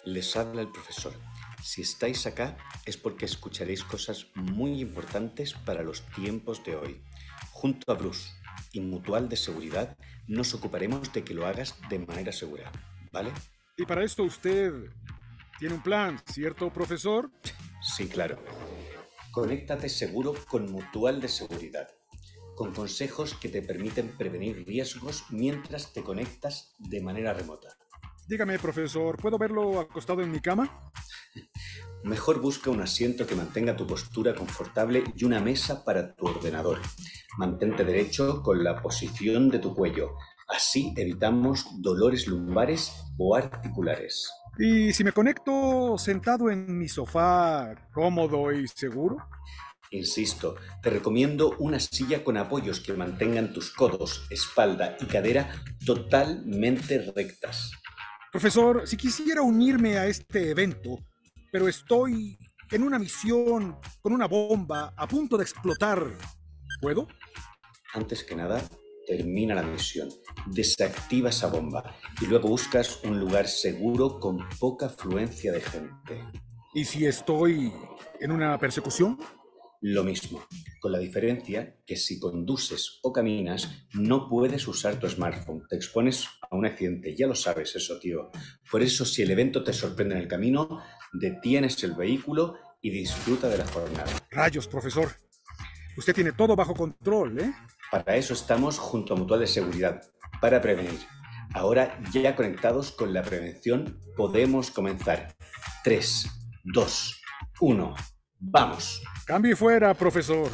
Les habla el profesor. Si estáis acá es porque escucharéis cosas muy importantes para los tiempos de hoy. Junto a Bruce y Mutual de Seguridad nos ocuparemos de que lo hagas de manera segura, ¿vale? Y para esto usted tiene un plan, ¿cierto, profesor? Sí, claro. Conéctate seguro con Mutual de Seguridad, con consejos que te permiten prevenir riesgos mientras te conectas de manera remota. Dígame, profesor, ¿puedo verlo acostado en mi cama? Mejor busca un asiento que mantenga tu postura confortable y una mesa para tu ordenador. Mantente derecho con la posición de tu cuello. Así evitamos dolores lumbares o articulares. ¿Y si me conecto sentado en mi sofá, cómodo y seguro? Insisto, te recomiendo una silla con apoyos que mantengan tus codos, espalda y cadera totalmente rectas. Profesor, si quisiera unirme a este evento, pero estoy en una misión con una bomba a punto de explotar, ¿puedo? Antes que nada, termina la misión, desactiva esa bomba y luego buscas un lugar seguro con poca afluencia de gente. ¿Y si estoy en una persecución? Lo mismo, con la diferencia que si conduces o caminas no puedes usar tu smartphone, te expones a un accidente, ya lo sabes eso, tío. Por eso, si el evento te sorprende en el camino, detienes el vehículo y disfruta de la jornada. Rayos, profesor. Usted tiene todo bajo control, ¿eh? Para eso estamos junto a Mutual de Seguridad, para prevenir. Ahora, ya conectados con la prevención, podemos comenzar. 3, 2, 1, ¡vamos! Cambie fuera, profesor.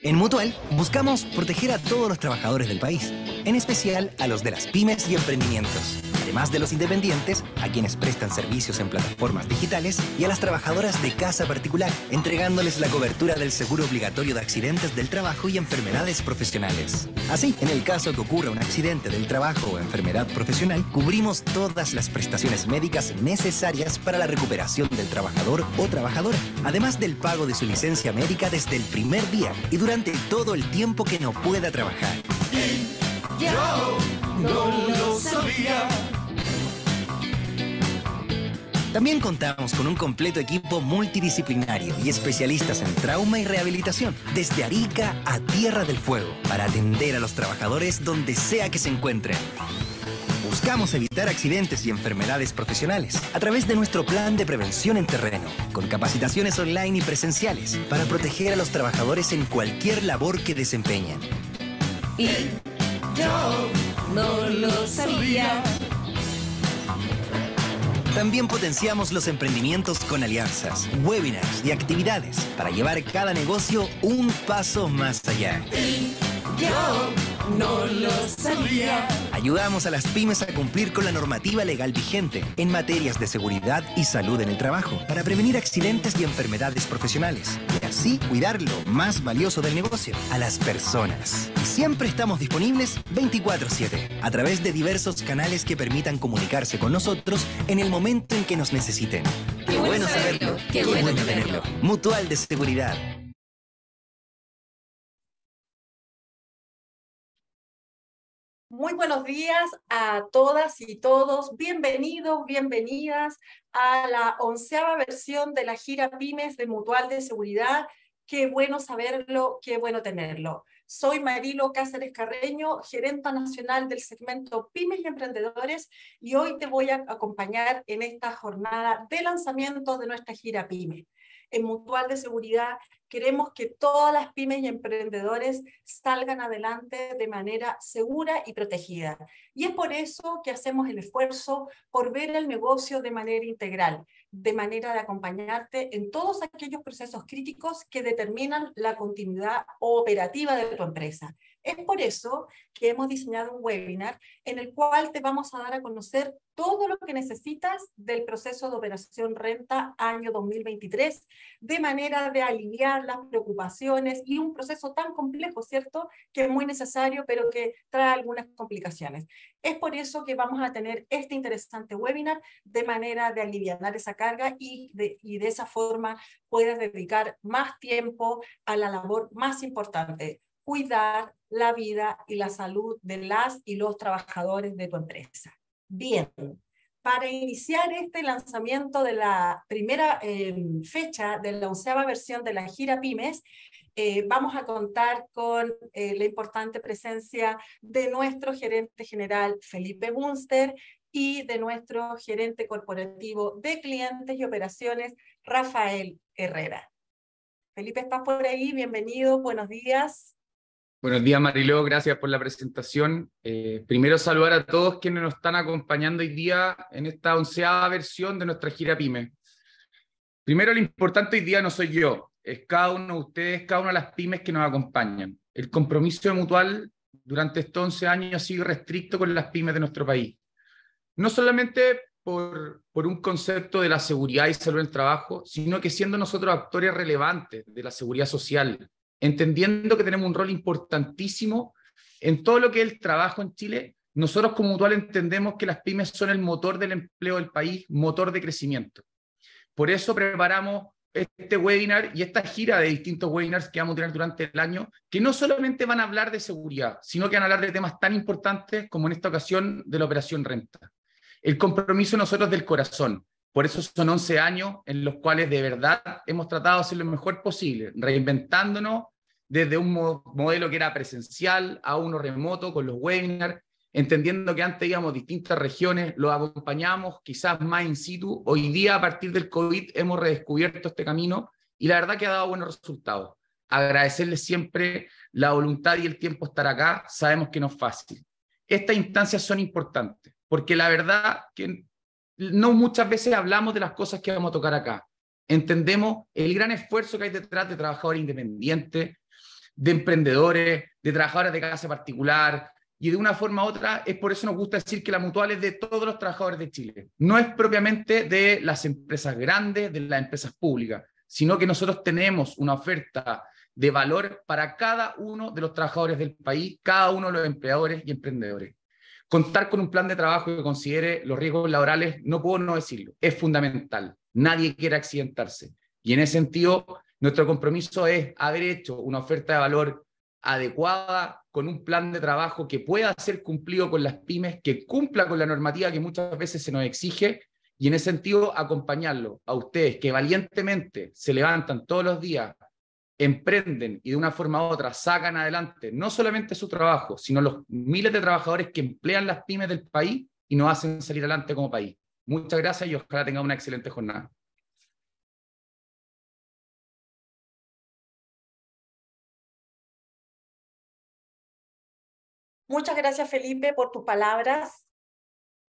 En Mutual buscamos proteger a todos los trabajadores del país, en especial a los de las pymes y emprendimientos, además de los independientes, a quienes prestan servicios en plataformas digitales y a las trabajadoras de casa particular, entregándoles la cobertura del seguro obligatorio de accidentes del trabajo y enfermedades profesionales. Así, en el caso que ocurra un accidente del trabajo o enfermedad profesional, cubrimos todas las prestaciones médicas necesarias para la recuperación del trabajador o trabajadora, además del pago de su licencia médica desde el primer día y durante todo el tiempo que no pueda trabajar. Yo no lo sabía. También contamos con un completo equipo multidisciplinario y especialistas en trauma y rehabilitación, desde Arica a Tierra del Fuego, para atender a los trabajadores donde sea que se encuentren. Buscamos evitar accidentes y enfermedades profesionales a través de nuestro plan de prevención en terreno, con capacitaciones online y presenciales para proteger a los trabajadores en cualquier labor que desempeñen. Y yo no lo sabía. También potenciamos los emprendimientos con alianzas, webinars y actividades para llevar cada negocio un paso más allá. Y yo no lo sabía. Ayudamos a las pymes a cumplir con la normativa legal vigente en materias de seguridad y salud en el trabajo para prevenir accidentes y enfermedades profesionales y así cuidar lo más valioso del negocio, a las personas. Y siempre estamos disponibles 24/7 a través de diversos canales que permitan comunicarse con nosotros en el momento en que nos necesiten. Qué bueno saberlo, qué bueno tenerlo. Mutual de Seguridad. Muy buenos días a todas y todos. Bienvenidos, bienvenidas a la 11ª versión de la gira Pymes de Mutual de Seguridad. Qué bueno saberlo, qué bueno tenerlo. Soy Marilo Cáceres Carreño, gerenta nacional del segmento Pymes y Emprendedores, y hoy te voy a acompañar en esta jornada de lanzamiento de nuestra gira Pyme. En Mutual de Seguridad queremos que todas las pymes y emprendedores salgan adelante de manera segura y protegida. Y es por eso que hacemos el esfuerzo por ver el negocio de manera integral, de manera de acompañarte en todos aquellos procesos críticos que determinan la continuidad operativa de tu empresa. Es por eso que hemos diseñado un webinar en el cual te vamos a dar a conocer todo lo que necesitas del proceso de operación renta año 2023, de manera de aliviar las preocupaciones y un proceso tan complejo, ¿cierto?, que es muy necesario, pero que trae algunas complicaciones. Es por eso que vamos a tener este interesante webinar de manera de aliviar esa carga y de esa forma puedas dedicar más tiempo a la labor más importante: cuidar la vida y la salud de las y los trabajadores de tu empresa. Bien, para iniciar este lanzamiento de la primera fecha de la 11ª versión de la gira Pymes, vamos a contar con la importante presencia de nuestro gerente general Felipe Bunster y de nuestro gerente corporativo de clientes y operaciones Rafael Herrera. Felipe, ¿estás por ahí? Bienvenido, buenos días. Buenos días, Mariló, gracias por la presentación. Primero saludar a todos quienes nos están acompañando hoy día en esta 11ª versión de nuestra gira Pyme. Primero, lo importante hoy día no soy yo, es cada uno de ustedes, cada una de las pymes que nos acompañan. El compromiso de Mutual durante estos 11 años ha sido restricto con las pymes de nuestro país. No solamente por un concepto de la seguridad y salud en el trabajo, sino que siendo nosotros actores relevantes de la seguridad social, entendiendo que tenemos un rol importantísimo en todo lo que es el trabajo en Chile, nosotros como Mutual entendemos que las pymes son el motor del empleo del país, motor de crecimiento. Por eso preparamos este webinar y esta gira de distintos webinars que vamos a tener durante el año, que no solamente van a hablar de seguridad, sino que van a hablar de temas tan importantes como en esta ocasión de la operación renta. El compromiso de nosotros del corazón. Por eso son 11 años en los cuales de verdad hemos tratado de hacer lo mejor posible, reinventándonos desde un modelo que era presencial a uno remoto con los webinars, entendiendo que antes íbamos a distintas regiones, los acompañamos quizás más in situ. Hoy día, a partir del COVID, hemos redescubierto este camino y la verdad que ha dado buenos resultados. Agradecerles siempre la voluntad y el tiempo estar acá, sabemos que no es fácil. Estas instancias son importantes, porque la verdad que no muchas veces hablamos de las cosas que vamos a tocar acá. Entendemos el gran esfuerzo que hay detrás de trabajadores independientes, de emprendedores, de trabajadores de casa particular, y de una forma u otra, es por eso nos gusta decir que la Mutual es de todos los trabajadores de Chile. No es propiamente de las empresas grandes, de las empresas públicas, sino que nosotros tenemos una oferta de valor para cada uno de los trabajadores del país, cada uno de los empleadores y emprendedores. Contar con un plan de trabajo que considere los riesgos laborales, no puedo no decirlo, es fundamental. Nadie quiere accidentarse. Y en ese sentido, nuestro compromiso es haber hecho una oferta de valor adecuada, con un plan de trabajo que pueda ser cumplido con las pymes, que cumpla con la normativa que muchas veces se nos exige, y en ese sentido acompañarlo a ustedes que valientemente se levantan todos los días, emprenden y de una forma u otra sacan adelante no solamente su trabajo, sino los miles de trabajadores que emplean las pymes del país y nos hacen salir adelante como país. Muchas gracias y ojalá tengan una excelente jornada. Muchas gracias, Felipe, por tus palabras.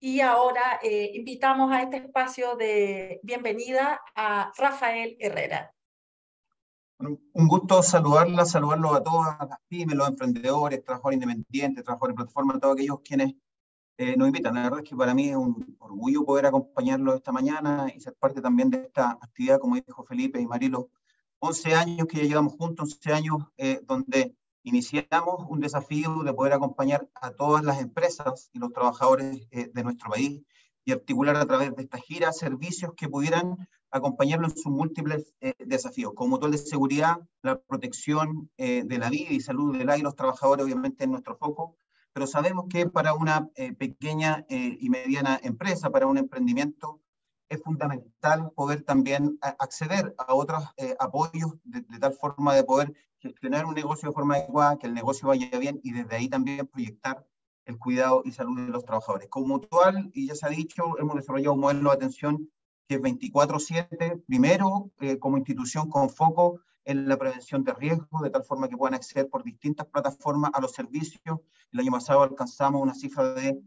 Y ahora invitamos a este espacio de bienvenida a Rafael Herrera. Un gusto saludarlos a todas las pymes, los emprendedores, trabajadores independientes, trabajadores de plataforma, todos aquellos quienes nos invitan. La verdad es que para mí es un orgullo poder acompañarlos esta mañana y ser parte también de esta actividad, como dijo Felipe y Marilo. 11 años que ya llevamos juntos, 11 años donde iniciamos un desafío de poder acompañar a todas las empresas y los trabajadores de nuestro país y articular a través de esta gira servicios que pudieran acompañarlo en sus múltiples desafíos, como Mutual de seguridad, la protección de la vida y salud del aire, los trabajadores obviamente en nuestro foco, pero sabemos que para una pequeña y mediana empresa, para un emprendimiento, es fundamental poder también acceder a otros apoyos de tal forma de poder gestionar un negocio de forma adecuada, que el negocio vaya bien y desde ahí también proyectar el cuidado y salud de los trabajadores. Como Mutual, y ya se ha dicho, hemos desarrollado un modelo de atención que es 24/7, primero como institución con foco en la prevención de riesgos, de tal forma que puedan acceder por distintas plataformas a los servicios. El año pasado alcanzamos una cifra de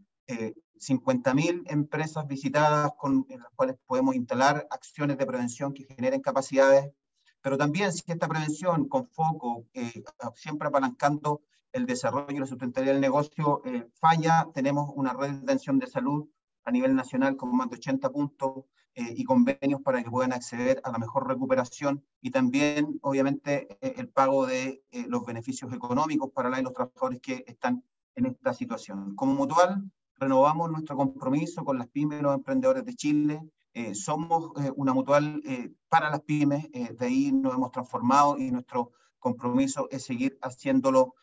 50.000 empresas visitadas en las cuales podemos instalar acciones de prevención que generen capacidades, pero también si esta prevención con foco, siempre apalancando el desarrollo y la sustentabilidad del negocio, falla, tenemos una red de atención de salud a nivel nacional con más de 80 puntos y convenios para que puedan acceder a la mejor recuperación y también, obviamente, el pago de los beneficios económicos para los trabajadores que están en esta situación. Como Mutual, renovamos nuestro compromiso con las pymes y los emprendedores de Chile. Somos una Mutual para las pymes, de ahí nos hemos transformado y nuestro compromiso es seguir haciéndolo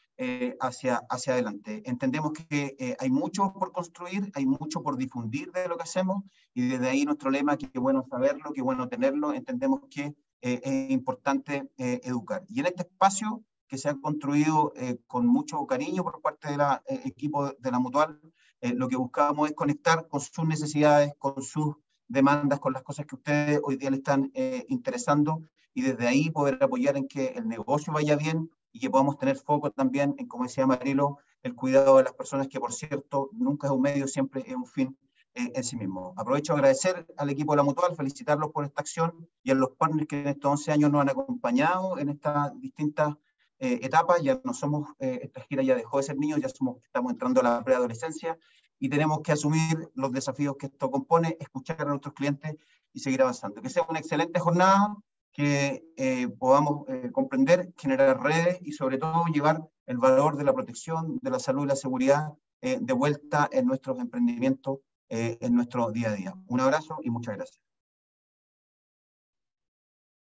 hacia adelante. Entendemos que hay mucho por construir, hay mucho por difundir de lo que hacemos, y desde ahí nuestro lema, que qué bueno saberlo, qué bueno tenerlo, entendemos que es importante educar. Y en este espacio que se ha construido con mucho cariño por parte del equipo de la Mutual, lo que buscábamos es conectar con sus necesidades, con sus demandas, con las cosas que ustedes hoy día le están interesando, y desde ahí poder apoyar en que el negocio vaya bien y que podamos tener foco también en, como decía Marilo, el cuidado de las personas, que por cierto nunca es un medio, siempre es un fin en sí mismo. Aprovecho a agradecer al equipo de la Mutual, felicitarlos por esta acción y a los partners que en estos 11 años nos han acompañado en estas distintas etapas. Ya no somos, esta gira ya dejó de ser niños, ya estamos entrando a la preadolescencia, y tenemos que asumir los desafíos que esto compone, escuchar a nuestros clientes y seguir avanzando. Que sea una excelente jornada, que podamos comprender, generar redes y sobre todo llevar el valor de la protección, de la salud y la seguridad de vuelta en nuestros emprendimientos, en nuestro día a día. Un abrazo y muchas gracias.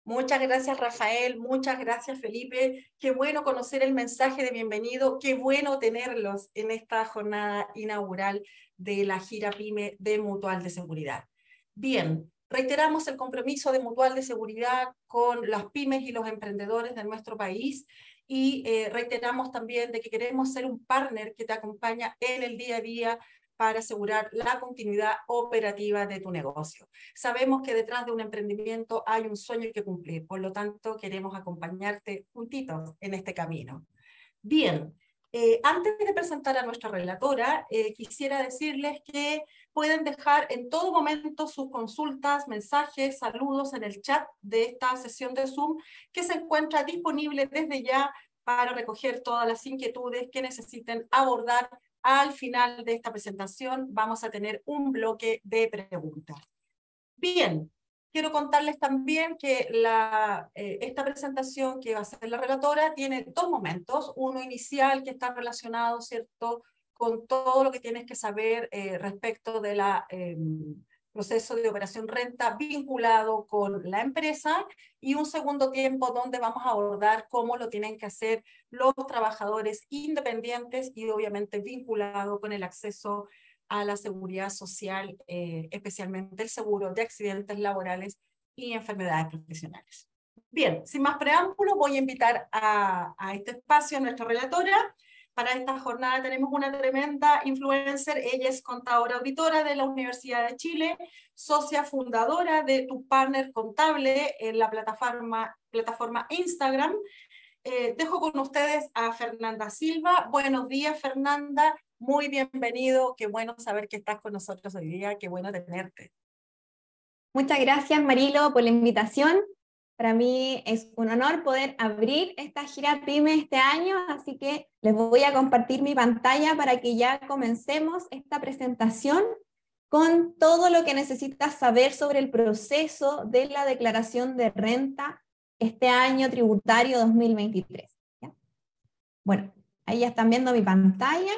Muchas gracias, Rafael. Muchas gracias, Felipe. Qué bueno conocer el mensaje de bienvenido. Qué bueno tenerlos en esta jornada inaugural de la gira PYME de Mutual de Seguridad. Bien, reiteramos el compromiso de Mutual de Seguridad con las pymes y los emprendedores de nuestro país, y reiteramos también de que queremos ser un partner que te acompaña en el día a día para asegurar la continuidad operativa de tu negocio. Sabemos que detrás de un emprendimiento hay un sueño que cumplir, por lo tanto queremos acompañarte juntitos en este camino. Bien, antes de presentar a nuestra relatora, quisiera decirles que pueden dejar en todo momento sus consultas, mensajes, saludos en el chat de esta sesión de Zoom, que se encuentra disponible desde ya para recoger todas las inquietudes que necesiten abordar. Al final de esta presentación vamos a tener un bloque de preguntas. Bien, quiero contarles también que esta presentación que va a ser la relatora tiene dos momentos. Uno inicial, que está relacionado, ¿cierto?, con todo lo que tienes que saber respecto de proceso de operación renta vinculado con la empresa, y un segundo tiempo donde vamos a abordar cómo lo tienen que hacer los trabajadores independientes y obviamente vinculado con el acceso a la seguridad social, especialmente el seguro de accidentes laborales y enfermedades profesionales. Bien, sin más preámbulo, voy a invitar a este espacio a nuestra relatora. Para esta jornada tenemos una tremenda influencer. Ella es contadora auditora de la Universidad de Chile, socia fundadora de Tu Partner Contable en la plataforma Instagram. Dejo con ustedes a Fernanda Silva. Buenos días, Fernanda. Muy bienvenido. Qué bueno saber que estás con nosotros hoy día. Qué bueno tenerte. Muchas gracias, Marilo, por la invitación. Para mí es un honor poder abrir esta gira PYME este año, así que les voy a compartir mi pantalla para que ya comencemos esta presentación con todo lo que necesitas saber sobre el proceso de la declaración de renta este año tributario 2023. ¿Ya? Bueno, ahí ya están viendo mi pantalla.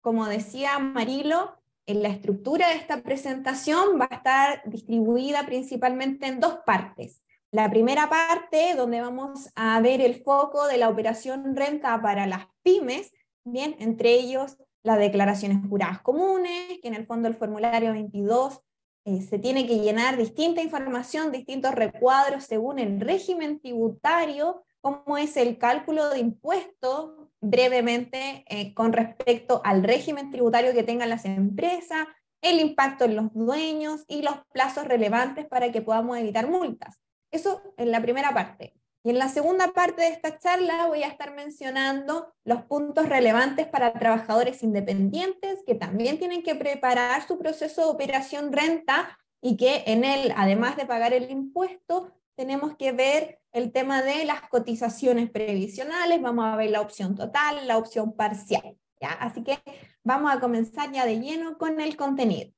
Como decía Marilo, en la estructura de esta presentación va a estar distribuida principalmente en dos partes. La primera parte, donde vamos a ver el foco de la operación renta para las pymes, bien, entre ellos las declaraciones juradas comunes, que en el fondo el formulario 22 se tiene que llenar distinta información, distintos recuadros según el régimen tributario, como es el cálculo de impuestos, brevemente con respecto al régimen tributario que tengan las empresas, el impacto en los dueños y los plazos relevantes para que podamos evitar multas. Eso en la primera parte. Y en la segunda parte de esta charla voy a estar mencionando los puntos relevantes para trabajadores independientes que también tienen que preparar su proceso de operación renta y que en él, además de pagar el impuesto, tenemos que ver el tema de las cotizaciones previsionales. Vamos a ver la opción total, la opción parcial, ¿ya? Así que vamos a comenzar ya de lleno con el contenido.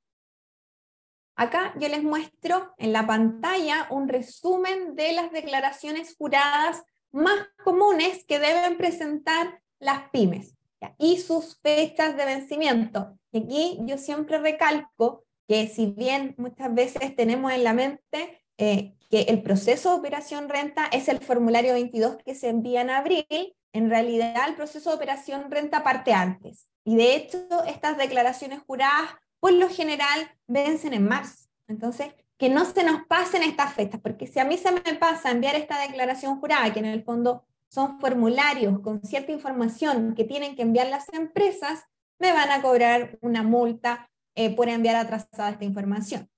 Acá yo les muestro en la pantalla un resumen de las declaraciones juradas más comunes que deben presentar las pymes, ¿ya? Y sus fechas de vencimiento. Y aquí yo siempre recalco que si bien muchas veces tenemos en la mente que el proceso de operación renta es el formulario 22 que se envía en abril, en realidad el proceso de operación renta parte antes. Y de hecho, estas declaraciones juradas, por lo general, vencen en marzo. Entonces, que no se nos pasen estas fechas, porque si a mí se me pasa enviar esta declaración jurada, que en el fondo son formularios con cierta información que tienen que enviar las empresas, me van a cobrar una multa por enviar atrasada esta información.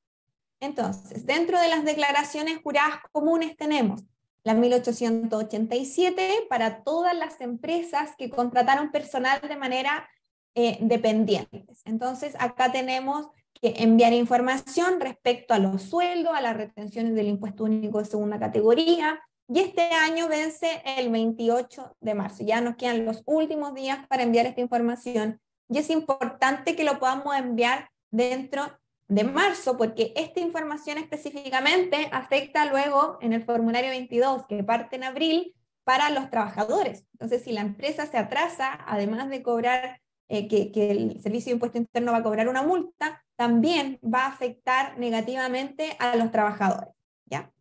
Entonces, dentro de las declaraciones juradas comunes tenemos la 1887 para todas las empresas que contrataron personal de manera dependiente. Entonces, acá tenemos que enviar información respecto a los sueldos, a las retenciones del impuesto único de segunda categoría, y este año vence el 28 de marzo. Ya nos quedan los últimos días para enviar esta información, y es importante que lo podamos enviar dentro de marzo, porque esta información específicamente afecta luego en el formulario 22, que parte en abril, para los trabajadores. Entonces, si la empresa se atrasa, además de cobrar, que el Servicio de Impuesto Interno va a cobrar una multa, también va a afectar negativamente a los trabajadores. ¿Ya?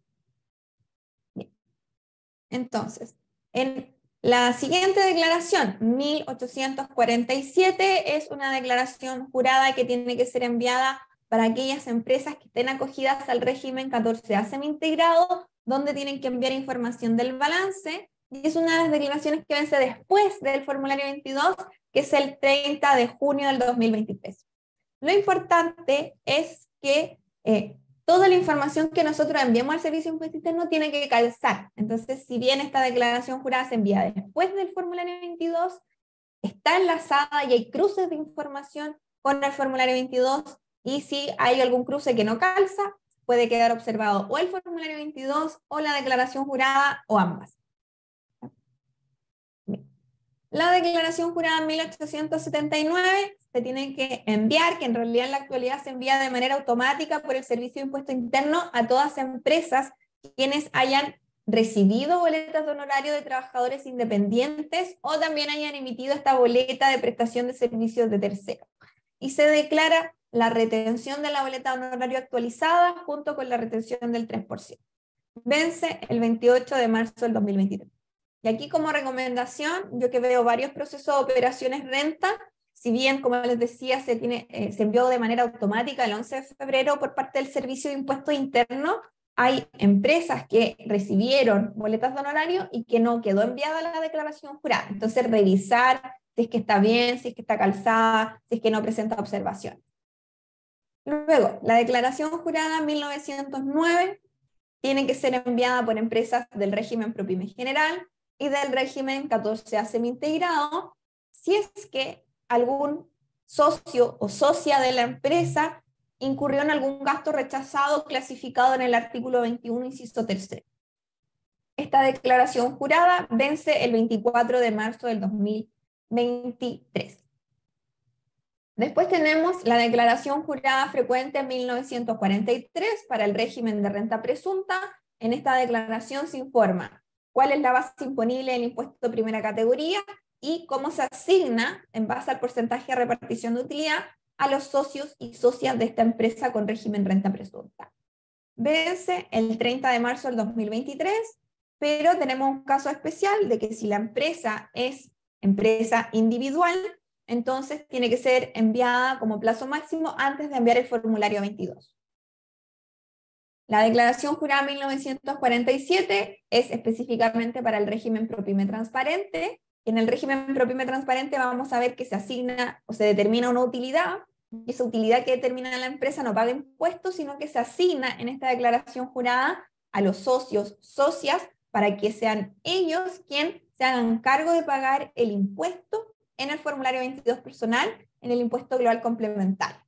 Bien. Entonces, en la siguiente declaración, 1847, es una declaración jurada que tiene que ser enviada para aquellas empresas que estén acogidas al régimen 14A semi-integrado, donde tienen que enviar información del balance, y es una de las declaraciones que vence después del formulario 22, que es el 30 de junio del 2023. Lo importante es que toda la información que nosotros enviamos al Servicio de Impuesto Interno tiene que calzar. Entonces, si bien esta declaración jurada se envía después del formulario 22, está enlazada y hay cruces de información con el formulario 22, y si hay algún cruce que no calza, puede quedar observado o el formulario 22 o la declaración jurada o ambas. La declaración jurada 1879 se tiene que enviar, que en realidad en la actualidad se envía de manera automática por el Servicio de Impuesto Interno a todas empresas quienes hayan recibido boletas de honorario de trabajadores independientes o también hayan emitido esta boleta de prestación de servicios de terceros. Y se declara la retención de la boleta de honorario actualizada junto con la retención del 3%. Vence el 28 de marzo del 2023. Y aquí como recomendación, yo que veo varios procesos de operaciones renta, si bien, como les decía, se envió de manera automática el 11 de febrero por parte del Servicio de Impuesto Interno, hay empresas que recibieron boletas de honorario y que no quedó enviada la declaración jurada. Entonces, revisar si es que está bien, si es que está calzada, si es que no presenta observación. Luego, la declaración jurada 1909 tiene que ser enviada por empresas del régimen ProPyme general y del régimen 14A semi-integrado, si es que algún socio o socia de la empresa incurrió en algún gasto rechazado clasificado en el artículo 21, inciso 3. Esta declaración jurada vence el 24 de marzo del 2023. Después tenemos la declaración jurada frecuente 1943 para el régimen de renta presunta. En esta declaración se informa cuál es la base imponible del impuesto de primera categoría y cómo se asigna, en base al porcentaje de repartición de utilidad, a los socios y socias de esta empresa con régimen renta presunta. Vence el 30 de marzo del 2023, pero tenemos un caso especial de que si la empresa es empresa individual, entonces tiene que ser enviada como plazo máximo antes de enviar el formulario 22. La declaración jurada 1947 es específicamente para el régimen ProPyme transparente. En el régimen ProPyme transparente vamos a ver que se asigna o se determina una utilidad, y esa utilidad que determina la empresa no paga impuestos, sino que se asigna en esta declaración jurada a los socios, socias, para que sean ellos quienes se hagan cargo de pagar el impuesto en el formulario 22 personal, en el impuesto global complementario.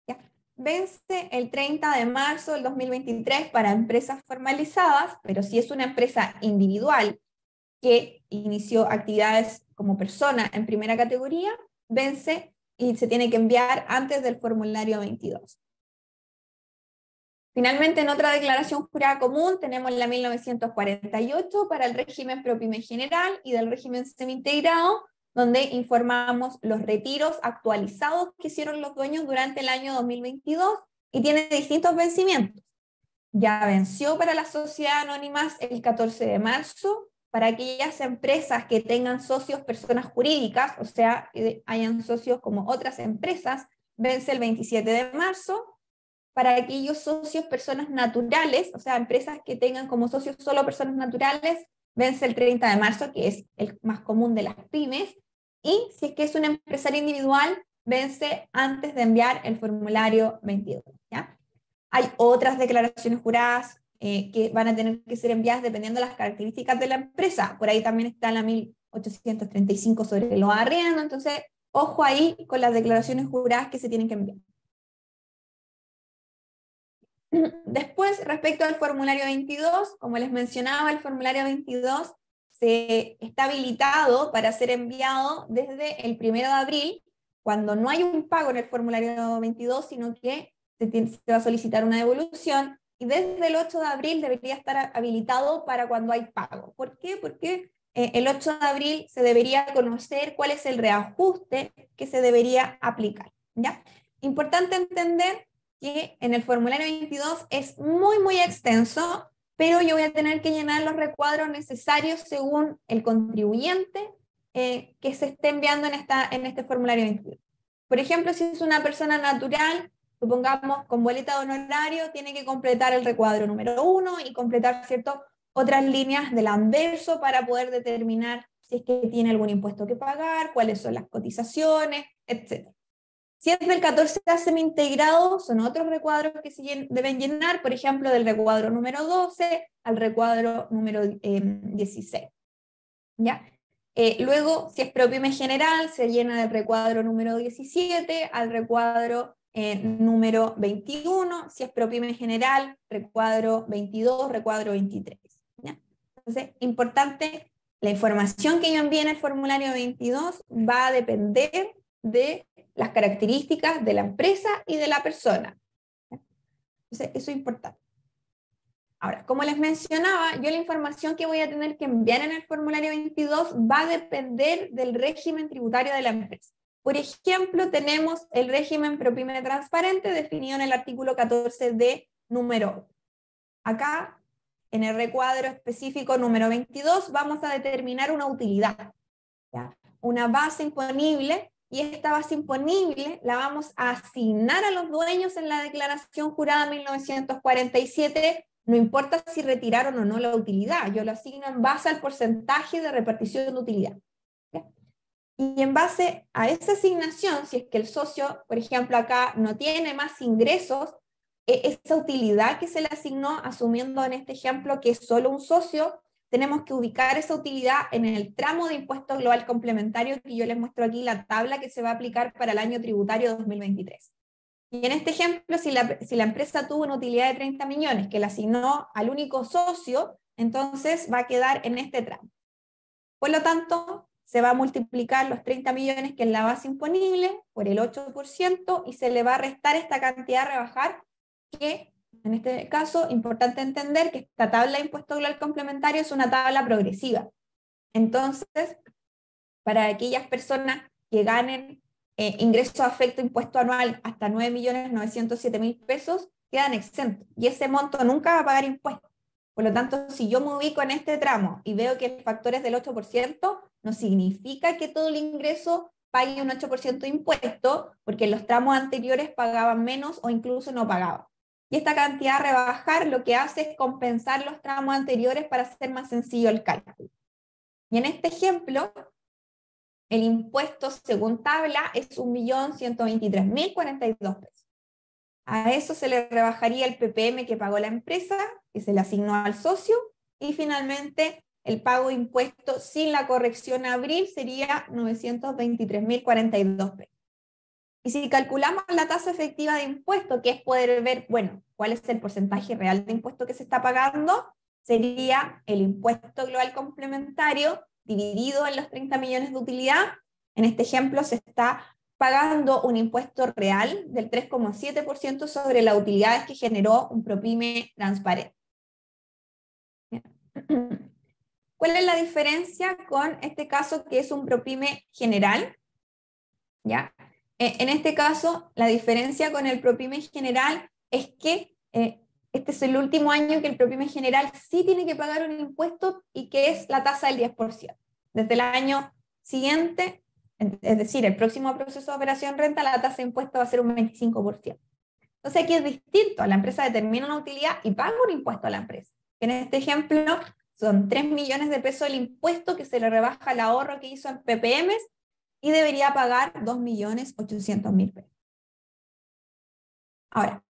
¿Ya? Vence el 30 de marzo del 2023 para empresas formalizadas, pero si es una empresa individual que inició actividades como persona en primera categoría, vence y se tiene que enviar antes del formulario 22. Finalmente, en otra declaración jurada común, tenemos la 1948 para el régimen ProPyme general y del régimen semi-integrado, donde informamos los retiros actualizados que hicieron los dueños durante el año 2022 y tiene distintos vencimientos. Ya venció para las sociedades anónimas el 14 de marzo, para aquellas empresas que tengan socios personas jurídicas, o sea, hayan socios como otras empresas, vence el 27 de marzo. Para aquellos socios personas naturales, o sea, empresas que tengan como socios solo personas naturales, vence el 30 de marzo, que es el más común de las pymes. Y si es que es un empresario individual, vence antes de enviar el formulario 22. ¿Ya? Hay otras declaraciones juradas que van a tener que ser enviadas dependiendo de las características de la empresa. Por ahí también está la 1835 sobre los arriendos, entonces ojo ahí con las declaraciones juradas que se tienen que enviar. Después, respecto al formulario 22, como les mencionaba, el formulario 22 está habilitado para ser enviado desde el 1 de abril, cuando no hay un pago en el formulario 22, sino que se va a solicitar una devolución, y desde el 8 de abril debería estar habilitado para cuando hay pago. ¿Por qué? Porque el 8 de abril se debería conocer cuál es el reajuste que se debería aplicar. ¿Ya? Importante entender que en el formulario 22 es muy extenso, pero yo voy a tener que llenar los recuadros necesarios según el contribuyente que se esté enviando en este formulario 22. Por ejemplo, si es una persona natural, supongamos con boleta de honorario, tiene que completar el recuadro número 1 y completar otras líneas del anverso para poder determinar si es que tiene algún impuesto que pagar, cuáles son las cotizaciones, etc. Si es del 14 a semi-integrado, son otros recuadros que se deben llenar, por ejemplo, del recuadro número 12 al recuadro número 16. ¿Ya? Luego, si es ProPyme general, se llena del recuadro número 17 al recuadro número 21, si es ProPyme general, recuadro 22, recuadro 23. ¿Ya? Entonces, importante, la información que yo envíe en el formulario 22 va a depender de las características de la empresa y de la persona. Entonces, eso es importante. Ahora, como les mencionaba, yo la información que voy a tener que enviar en el formulario 22 va a depender del régimen tributario de la empresa. Por ejemplo, tenemos el régimen ProPyme transparente definido en el artículo 14D número 8. Acá, en el recuadro específico número 22, vamos a determinar una utilidad, ¿ya? Una base imponible, y esta base imponible la vamos a asignar a los dueños en la declaración jurada 1947, no importa si retiraron o no la utilidad, yo lo asigno en base al porcentaje de repartición de utilidad. ¿Ya? Y en base a esa asignación, si es que el socio, por ejemplo, acá no tiene más ingresos, esa utilidad que se le asignó, asumiendo en este ejemplo que es solo un socio, tenemos que ubicar esa utilidad en el tramo de impuesto global complementario que yo les muestro aquí, la tabla que se va a aplicar para el año tributario 2023. Y en este ejemplo, si la empresa tuvo una utilidad de 30 millones que la asignó al único socio, entonces va a quedar en este tramo. Por lo tanto, se va a multiplicar los 30 millones que es la base imponible por el 8% y se le va a restar esta cantidad a rebajar, que en este caso, importante entender que esta tabla de impuesto global complementario es una tabla progresiva. Entonces, para aquellas personas que ganen ingresos afecto impuesto anual hasta 9.907.000 pesos, quedan exentos. Y ese monto nunca va a pagar impuestos. Por lo tanto, si yo me ubico en este tramo y veo que el factor es del 8%, no significa que todo el ingreso pague un 8% de impuesto, porque en los tramos anteriores pagaban menos o incluso no pagaban. Y esta cantidad a rebajar lo que hace es compensar los tramos anteriores para hacer más sencillo el cálculo. Y en este ejemplo, el impuesto según tabla es 1.123.042 pesos. A eso se le rebajaría el PPM que pagó la empresa, que se le asignó al socio, y finalmente el pago de impuesto sin la corrección a abril sería 923.042 pesos. Y si calculamos la tasa efectiva de impuesto, que es poder ver, bueno, cuál es el porcentaje real de impuesto que se está pagando, sería el impuesto global complementario dividido en los 30 millones de utilidad. En este ejemplo se está pagando un impuesto real del 3,7% sobre las utilidades que generó un ProPyme transparente. ¿Cuál es la diferencia con este caso que es un ProPyme general? ¿Ya? En este caso, la diferencia con el ProPyme general es que este es el último año que el ProPyme general sí tiene que pagar un impuesto y que es la tasa del 10%. Desde el año siguiente, es decir, el próximo proceso de operación renta, la tasa de impuesto va a ser un 25%. Entonces aquí es distinto, la empresa determina una utilidad y paga un impuesto a la empresa. En este ejemplo son 3 millones de pesos el impuesto que se le rebaja el ahorro que hizo en PPMs y debería pagar 2.800.000 pesos. Ahora,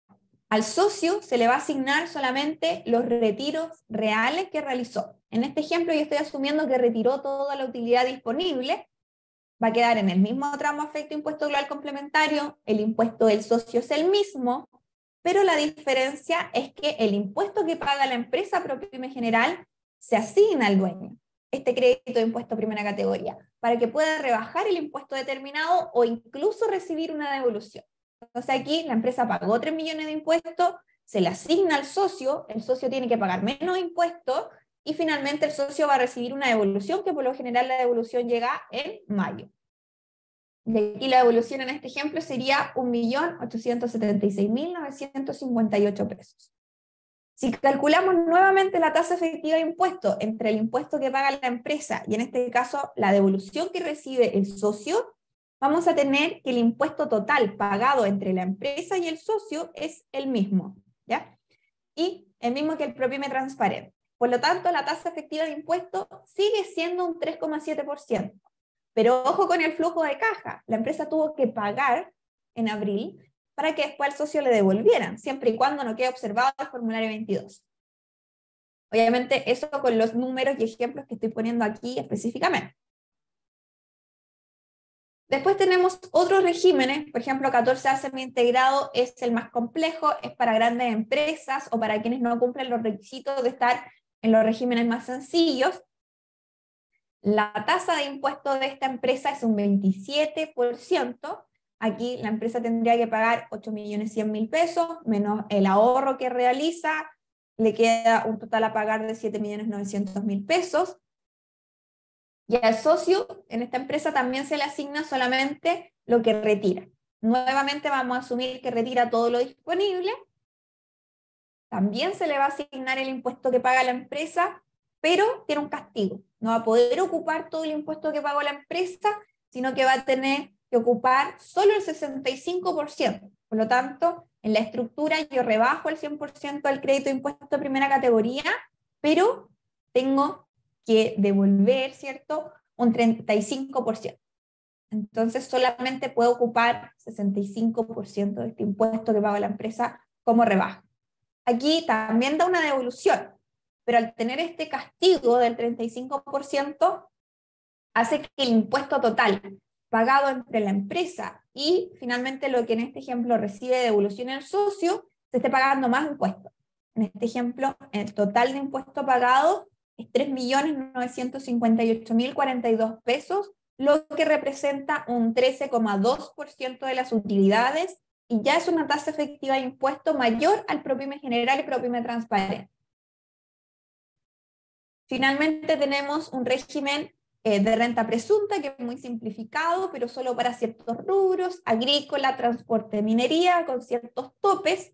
al socio se le va a asignar solamente los retiros reales que realizó. En este ejemplo yo estoy asumiendo que retiró toda la utilidad disponible, va a quedar en el mismo tramo afecto impuesto global complementario, el impuesto del socio es el mismo, pero la diferencia es que el impuesto que paga la empresa ProPyme general se asigna al dueño, este crédito de impuesto primera categoría, para que pueda rebajar el impuesto determinado o incluso recibir una devolución. Entonces aquí la empresa pagó 3 millones de impuestos, se le asigna al socio, el socio tiene que pagar menos impuestos, y finalmente el socio va a recibir una devolución, que por lo general la devolución llega en mayo. Y aquí la devolución en este ejemplo sería 1.876.958 pesos. Si calculamos nuevamente la tasa efectiva de impuesto entre el impuesto que paga la empresa y en este caso la devolución que recibe el socio, vamos a tener que el impuesto total pagado entre la empresa y el socio es el mismo, ¿ya? Y el mismo que el ProPyme transparente. Por lo tanto, la tasa efectiva de impuesto sigue siendo un 3,7%. Pero ojo con el flujo de caja. La empresa tuvo que pagar en abril para que después al socio le devolvieran, siempre y cuando no quede observado el formulario 22. Obviamente, eso con los números y ejemplos que estoy poniendo aquí específicamente. Después tenemos otros regímenes, por ejemplo, 14A semi-integrado es el más complejo, es para grandes empresas o para quienes no cumplen los requisitos de estar en los regímenes más sencillos. La tasa de impuesto de esta empresa es un 27%, aquí la empresa tendría que pagar 8.100.000 pesos, menos el ahorro que realiza, le queda un total a pagar de 7.900.000 pesos. Y al socio, en esta empresa también se le asigna solamente lo que retira. Nuevamente vamos a asumir que retira todo lo disponible. También se le va a asignar el impuesto que paga la empresa, pero tiene un castigo. No va a poder ocupar todo el impuesto que pagó la empresa, sino que va a tener que ocupar solo el 65%. Por lo tanto, en la estructura yo rebajo el 100% del crédito de impuesto de primera categoría, pero tengo que devolver, ¿cierto?, un 35%. Entonces solamente puedo ocupar 65% de este impuesto que paga la empresa como rebaja. Aquí también da una devolución, pero al tener este castigo del 35%, hace que el impuesto total pagado entre la empresa y finalmente lo que en este ejemplo recibe devolución el socio, se esté pagando más impuestos. En este ejemplo, el total de impuesto pagado es 3.958.042 pesos, lo que representa un 13,2% de las utilidades y ya es una tasa efectiva de impuesto mayor al ProPyme general y ProPyme transparente. Finalmente tenemos un régimen de renta presunta que es muy simplificado, pero solo para ciertos rubros, agrícola, transporte, minería, con ciertos topes,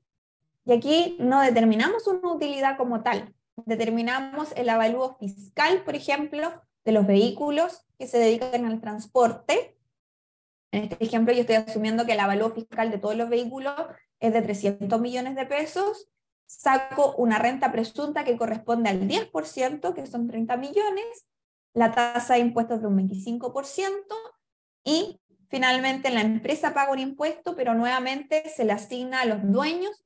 y aquí no determinamos una utilidad como tal. Determinamos el avalúo fiscal, por ejemplo, de los vehículos que se dedican al transporte. En este ejemplo yo estoy asumiendo que el avalúo fiscal de todos los vehículos es de 300 millones de pesos. Saco una renta presunta que corresponde al 10%, que son 30 millones, la tasa de impuestos de un 25%, y finalmente la empresa paga un impuesto, pero nuevamente se le asigna a los dueños.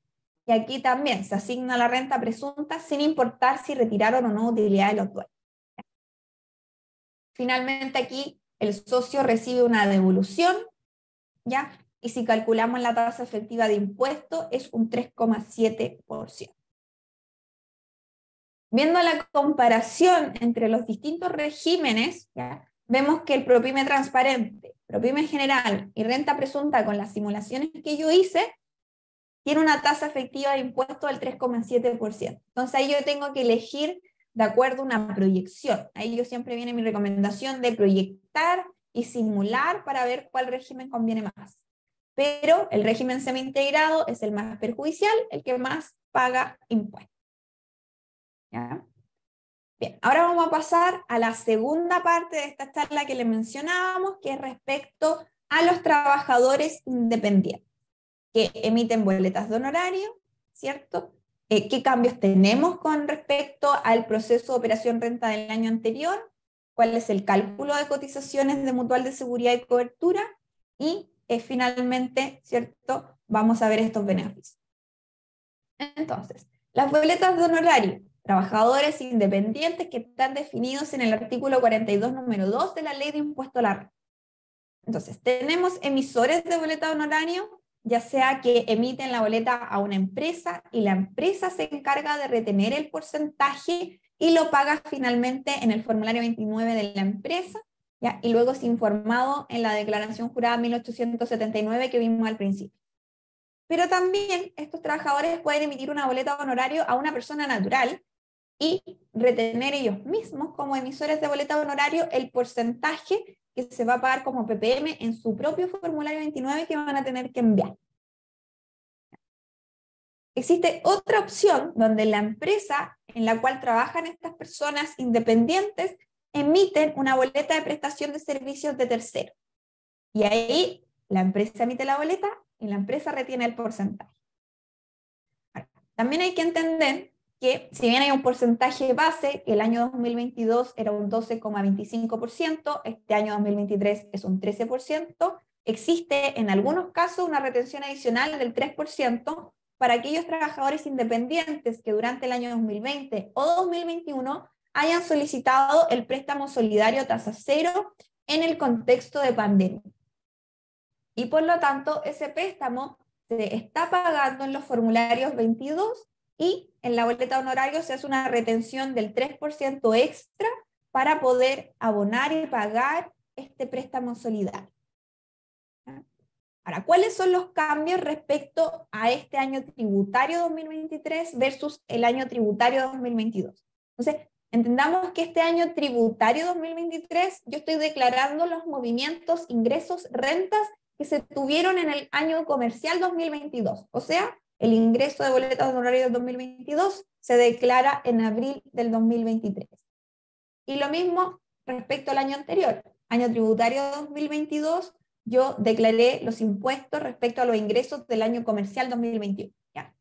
Y aquí también se asigna la renta presunta sin importar si retiraron o no utilidad de los dueños. Finalmente aquí el socio recibe una devolución, ¿ya? Y si calculamos la tasa efectiva de impuesto es un 3,7%. Viendo la comparación entre los distintos regímenes, ¿ya?, vemos que el ProPyme transparente, ProPyme general y renta presunta con las simulaciones que yo hice, tiene una tasa efectiva de impuesto del 3,7%. Entonces ahí yo tengo que elegir de acuerdo a una proyección. Ahí yo siempre viene mi recomendación de proyectar y simular para ver cuál régimen conviene más. Pero el régimen semi-integrado es el más perjudicial, el que más paga impuestos. ¿Ya? Bien, ahora vamos a pasar a la segunda parte de esta charla que le mencionábamos, que es respecto a los trabajadores independientes que emiten boletas de honorario, ¿cierto? ¿Qué cambios tenemos con respecto al proceso de operación renta del año anterior? ¿Cuál es el cálculo de cotizaciones de mutual de seguridad y cobertura? Y finalmente, ¿cierto? Vamos a ver estos beneficios. Entonces, las boletas de honorario, trabajadores independientes que están definidos en el artículo 42, número 2 de la Ley de Impuesto a la Renta. Entonces, tenemos emisores de boleta de honorario, ya sea que emiten la boleta a una empresa y la empresa se encarga de retener el porcentaje y lo paga finalmente en el formulario 29 de la empresa, ¿ya? Y luego es informado en la declaración jurada 1879 que vimos al principio. Pero también estos trabajadores pueden emitir una boleta de honorario a una persona natural y retener ellos mismos como emisores de boleta de honorario el porcentaje que se va a pagar como PPM en su propio formulario 29 que van a tener que enviar. Existe otra opción donde la empresa en la cual trabajan estas personas independientes emiten una boleta de prestación de servicios de tercero. Y ahí la empresa emite la boleta y la empresa retiene el porcentaje. Ahora, también hay que entender que si bien hay un porcentaje base, que el año 2022 era un 12,25%, este año 2023 es un 13%, existe en algunos casos una retención adicional del 3% para aquellos trabajadores independientes que durante el año 2020 o 2021 hayan solicitado el préstamo solidario tasa cero en el contexto de pandemia. Y por lo tanto, ese préstamo se está pagando en los formularios 22 y en la boleta de honorario se hace una retención del 3% extra para poder abonar y pagar este préstamo solidario. Ahora, ¿cuáles son los cambios respecto a este año tributario 2023 versus el año tributario 2022? Entonces, entendamos que este año tributario 2023 yo estoy declarando los movimientos, ingresos, rentas que se tuvieron en el año comercial 2022, o sea, el ingreso de boletas de honorario del 2022 se declara en abril del 2023. Y lo mismo respecto al año anterior, año tributario 2022, yo declaré los impuestos respecto a los ingresos del año comercial 2021. ¿Ya?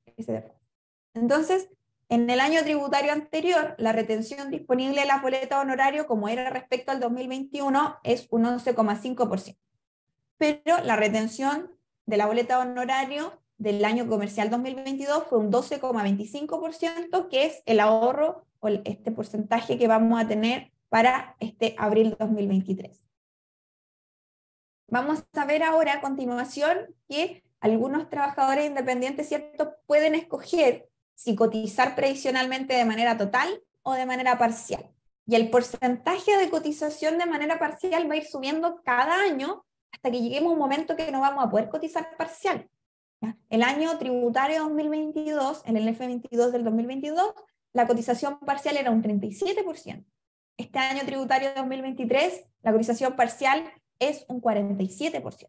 Entonces, en el año tributario anterior, la retención disponible de la boleta de honorario, como era respecto al 2021, es un 11,5%. Pero la retención de la boleta de honorario del año comercial 2022 fue un 12,25%, que es el ahorro o este porcentaje que vamos a tener para este abril 2023. Vamos a ver ahora a continuación que algunos trabajadores independientes, ¿cierto?, pueden escoger si cotizar previsionalmente de manera total o de manera parcial. Y el porcentaje de cotización de manera parcial va a ir subiendo cada año hasta que lleguemos a un momento que no vamos a poder cotizar parcial. ¿Ya? El año tributario 2022, en el F22 del 2022, la cotización parcial era un 37%. Este año tributario 2023, la cotización parcial es un 47%.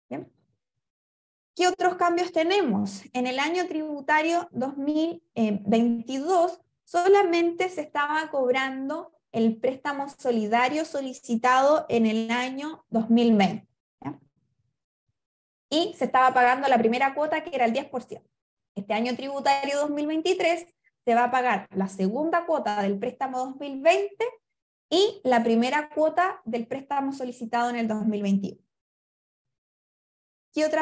¿Bien? ¿Qué otros cambios tenemos? En el año tributario 2022 solamente se estaba cobrando el préstamo solidario solicitado en el año 2020. ¿Ya? Y se estaba pagando la primera cuota, que era el 10%. Este año tributario 2023 se va a pagar la segunda cuota del préstamo 2020 y la primera cuota del préstamo solicitado en el 2021. ¿Qué otros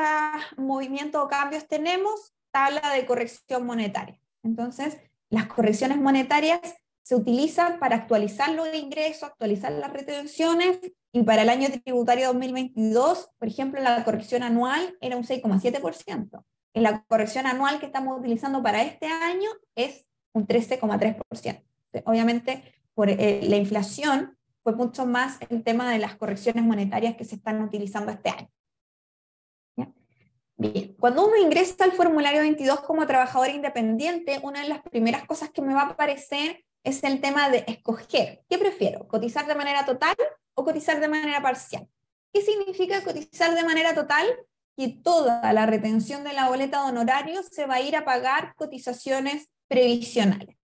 movimientos o cambios tenemos? Tabla de corrección monetaria. Entonces, las correcciones monetarias se utilizan para actualizar los ingresos, actualizar las retenciones, y para el año tributario 2022, por ejemplo, la corrección anual era un 6,7%. Y la corrección anual que estamos utilizando para este año es un 13,3%. Obviamente, por la inflación, fue mucho más el tema de las correcciones monetarias que se están utilizando este año. ¿Ya? Bien, cuando uno ingresa al formulario 22 como trabajador independiente, una de las primeras cosas que me va a aparecer es el tema de escoger. ¿Qué prefiero? ¿Cotizar de manera total o cotizar de manera parcial? ¿Qué significa cotizar de manera total? que toda la retención de la boleta de honorarios se va a ir a pagar cotizaciones previsionales.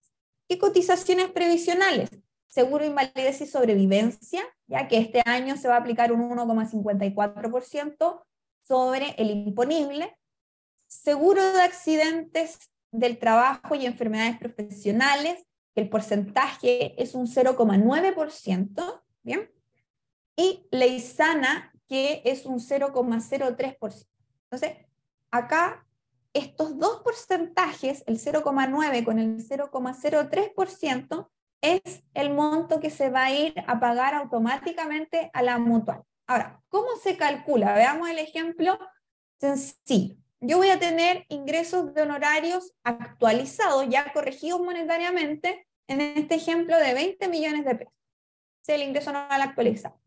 ¿Qué cotizaciones previsionales? Seguro de invalidez y sobrevivencia, ya que este año se va a aplicar un 1,54% sobre el imponible. Seguro de accidentes del trabajo y enfermedades profesionales, que el porcentaje es un 0,9%, ¿bien? Y ley sana, que es un 0,03%. Entonces, acá estos dos porcentajes, el 0,9 con el 0,03%, es el monto que se va a ir a pagar automáticamente a la mutual. Ahora, ¿cómo se calcula? Veamos el ejemplo sencillo. Yo voy a tener ingresos de honorarios actualizados, ya corregidos monetariamente, en este ejemplo de 20 millones de pesos. Ese es el ingreso anual actualizado.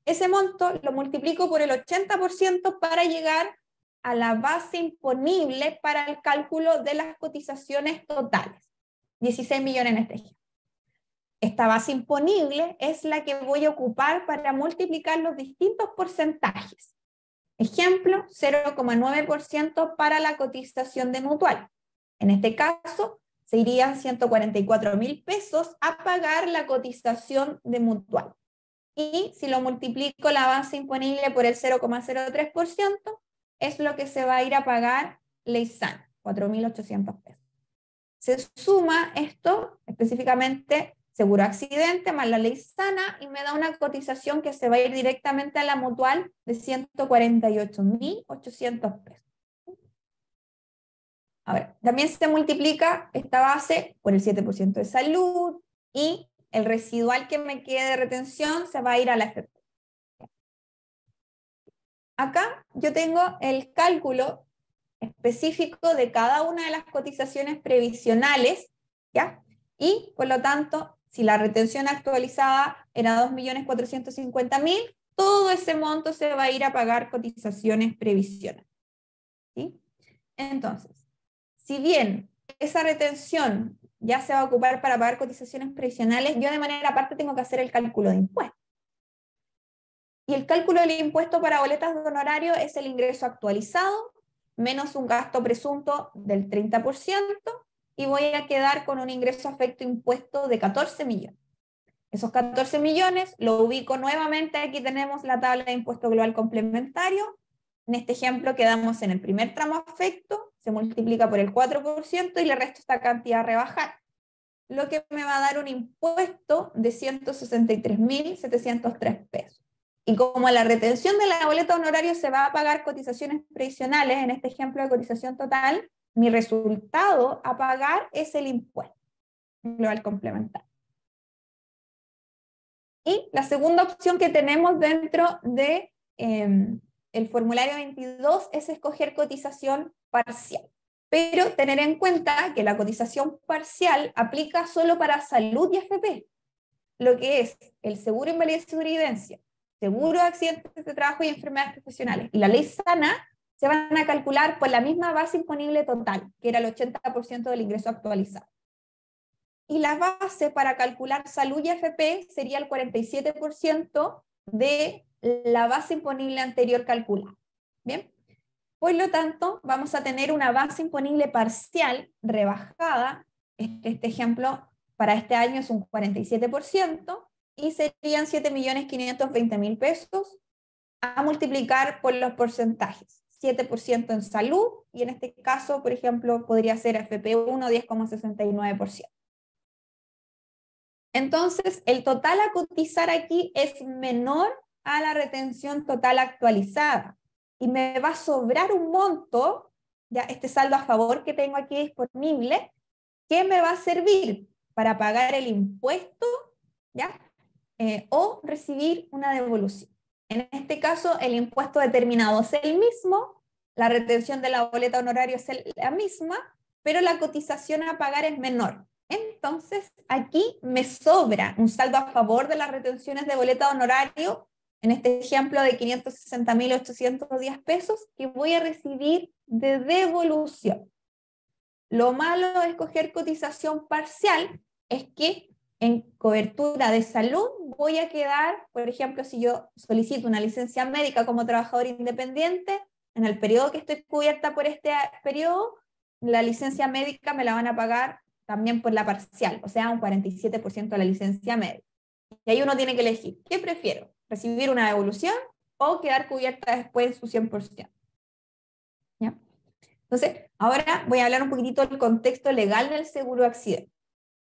Ese monto lo multiplico por el 80% para llegar a la base imponible para el cálculo de las cotizaciones totales. 16 millones en este ejemplo. Esta base imponible es la que voy a ocupar para multiplicar los distintos porcentajes. Ejemplo, 0,9% para la cotización de mutual. En este caso, se irían 144.000 pesos a pagar la cotización de mutual. Y si lo multiplico la base imponible por el 0,03%, es lo que se va a ir a pagar ley sana, 4.800 pesos. Se suma esto, específicamente seguro accidente más la ley sana, y me da una cotización que se va a ir directamente a la mutual de 148.800 pesos. Ahora, también se multiplica esta base por el 7% de salud, y el residual que me quede de retención se va a ir a la AFP. Acá yo tengo el cálculo específico de cada una de las cotizaciones previsionales, ¿ya? Y por lo tanto, si la retención actualizada era 2.450.000, todo ese monto se va a ir a pagar cotizaciones previsionales, ¿sí? Entonces, si bien esa retención ya se va a ocupar para pagar cotizaciones previsionales, yo de manera aparte tengo que hacer el cálculo de impuestos. Y el cálculo del impuesto para boletas de honorario es el ingreso actualizado menos un gasto presunto del 30%, y voy a quedar con un ingreso afecto impuesto de 14 millones. Esos 14 millones lo ubico nuevamente, aquí tenemos la tabla de impuesto global complementario. En este ejemplo quedamos en el primer tramo afecto, se multiplica por el 4% y le resto esta cantidad a rebajar, lo que me va a dar un impuesto de 163.703 pesos. Y como la retención de la boleta de honorario se va a pagar cotizaciones previsionales, en este ejemplo de cotización total, mi resultado a pagar es el impuesto global complementario. Y la segunda opción que tenemos dentro de el formulario 22 es escoger cotización parcial. Pero tener en cuenta que la cotización parcial aplica solo para salud y AFP, lo que es el seguro de invalidez y sobrevivencia, seguro de accidentes de trabajo y enfermedades profesionales, y la ley sana, se van a calcular por la misma base imponible total, que era el 80% del ingreso actualizado. Y la base para calcular salud y AFP sería el 47% de la base imponible anterior calculada. ¿Bien? Por lo tanto, vamos a tener una base imponible parcial rebajada. Este ejemplo para este año es un 47%, y serían 7.520.000 pesos a multiplicar por los porcentajes. 7% en salud, y en este caso, por ejemplo, podría ser FP1 10,69%. Entonces, el total a cotizar aquí es menor a la retención total actualizada, y me va a sobrar un monto, ya este saldo a favor que tengo aquí disponible, que me va a servir para pagar el impuesto, ¿ya? O recibir una devolución. En este caso, el impuesto determinado es el mismo, la retención de la boleta honorario es la misma, pero la cotización a pagar es menor. Entonces, aquí me sobra un saldo a favor de las retenciones de boleta honorario, en este ejemplo de 560.810 pesos, que voy a recibir de devolución. Lo malo de escoger cotización parcial es que en cobertura de salud voy a quedar, por ejemplo, si yo solicito una licencia médica como trabajador independiente, en el periodo que estoy cubierta por este periodo, la licencia médica me la van a pagar también por la parcial, o sea, un 47% de la licencia médica. Y ahí uno tiene que elegir, ¿qué prefiero? ¿Recibir una devolución o quedar cubierta después su 100%? ¿Ya? Entonces, ahora voy a hablar un poquitito del contexto legal del seguro de accidente.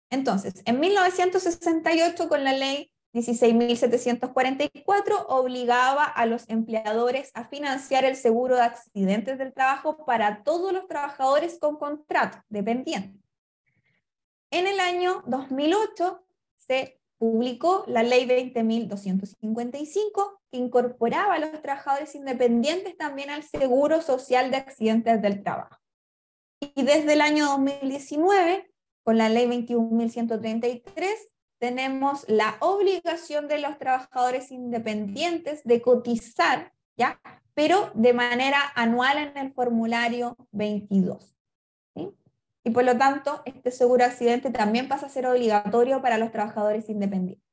Entonces, en 1968, con la ley 16.744, obligaba a los empleadores a financiar el seguro de accidentes del trabajo para todos los trabajadores con contrato dependiente. En el año 2008 se publicó la ley 20.255, que incorporaba a los trabajadores independientes también al seguro social de accidentes del trabajo. Y desde el año 2019, con la ley 21.133, tenemos la obligación de los trabajadores independientes de cotizar, ¿ya? Pero de manera anual en el formulario 22. ¿Sí? Y por lo tanto, este seguro de accidente también pasa a ser obligatorio para los trabajadores independientes.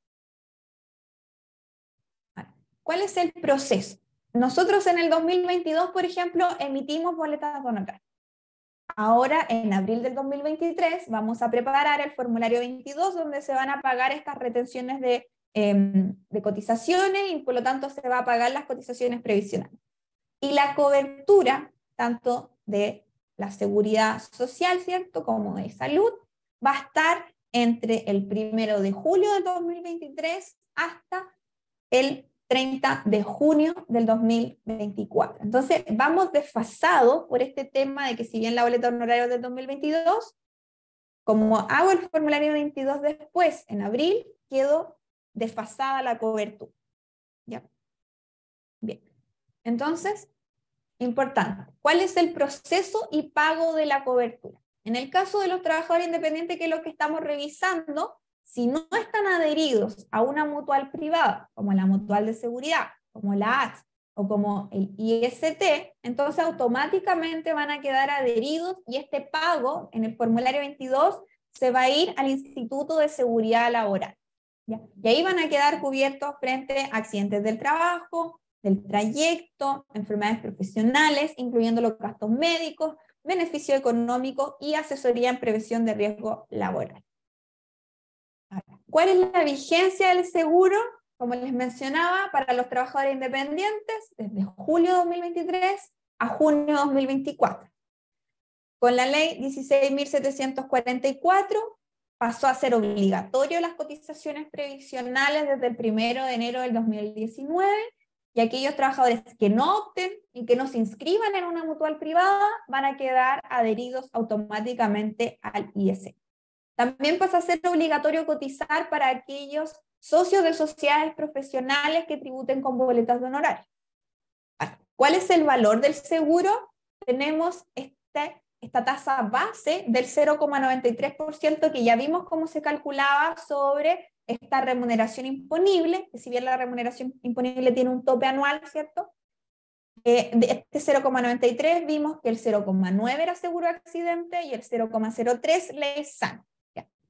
¿Cuál es el proceso? Nosotros en el 2022, por ejemplo, emitimos boletas honorarias. Ahora, en abril del 2023, vamos a preparar el formulario 22, donde se van a pagar estas retenciones de cotizaciones y por lo tanto se va a pagar las cotizaciones previsionales. Y la cobertura, tanto de la seguridad social, ¿cierto?, como de salud, va a estar entre el 1 de julio del 2023 hasta el 30 de junio del 2024. Entonces, vamos desfasados por este tema de que si bien la boleta honoraria del 2022, como hago el formulario 22 después, en abril, quedó desfasada la cobertura. ¿Ya? Bien. Entonces, importante, ¿cuál es el proceso y pago de la cobertura? En el caso de los trabajadores independientes, que es lo que estamos revisando, si no están adheridos a una mutual privada, como la mutual de seguridad, como la ATS o como el IST, entonces automáticamente van a quedar adheridos y este pago en el formulario 22 se va a ir al Instituto de Seguridad Laboral. ¿Ya? Y ahí van a quedar cubiertos frente a accidentes del trabajo, del trayecto, enfermedades profesionales, incluyendo los gastos médicos, beneficio económico y asesoría en prevención de riesgo laboral. ¿Cuál es la vigencia del seguro? Como les mencionaba, para los trabajadores independientes, desde julio de 2023 a junio de 2024. Con la ley 16.744 pasó a ser obligatorio las cotizaciones previsionales desde el 1 de enero del 2019, y aquellos trabajadores que no opten y que no se inscriban en una mutual privada van a quedar adheridos automáticamente al ISE. También pasa a ser obligatorio cotizar para aquellos socios de sociedades profesionales que tributen con boletas de honorarios. ¿Cuál es el valor del seguro? Tenemos esta tasa base del 0,93% que ya vimos cómo se calculaba sobre esta remuneración imponible, que si bien la remuneración imponible tiene un tope anual, ¿cierto? De este 0,93 vimos que el 0,9 era seguro de accidente y el 0,03 ley SAN,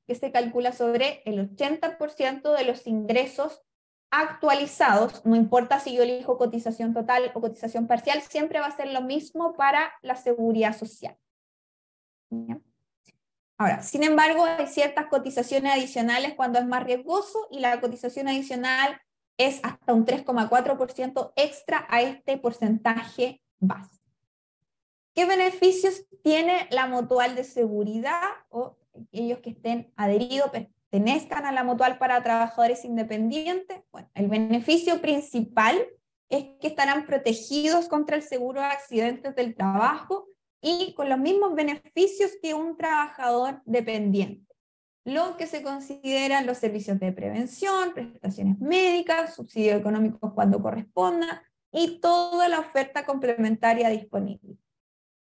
que se calcula sobre el 80% de los ingresos actualizados, no importa si yo elijo cotización total o cotización parcial, siempre va a ser lo mismo para la seguridad social. ¿Ya? Ahora, sin embargo, hay ciertas cotizaciones adicionales cuando es más riesgoso y la cotización adicional es hasta un 3,4% extra a este porcentaje base. ¿Qué beneficios tiene la mutual de seguridad o aquellos que estén adheridos, pertenezcan a la mutual para trabajadores independientes? Bueno, el beneficio principal es que estarán protegidos contra el seguro de accidentes del trabajo y con los mismos beneficios que un trabajador dependiente. Lo que se consideran los servicios de prevención, prestaciones médicas, subsidios económicos cuando corresponda y toda la oferta complementaria disponible.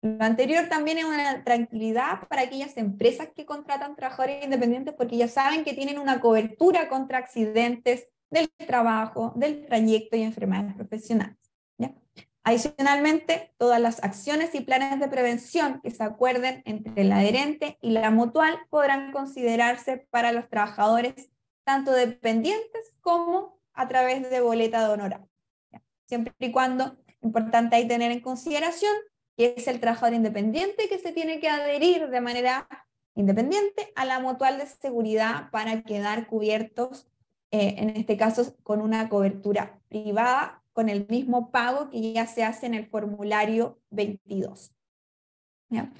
Lo anterior también es una tranquilidad para aquellas empresas que contratan trabajadores independientes porque ya saben que tienen una cobertura contra accidentes del trabajo, del trayecto y enfermedades profesionales. ¿Ya? Adicionalmente, todas las acciones y planes de prevención que se acuerden entre el adherente y la mutual podrán considerarse para los trabajadores tanto dependientes como a través de boleta de honorario. ¿Ya? Siempre y cuando Importante ahí tener en consideración que es el trabajador independiente que se tiene que adherir de manera independiente a la mutual de seguridad para quedar cubiertos, en este caso con una cobertura privada, con el mismo pago que ya se hace en el formulario 22. ¿Ya?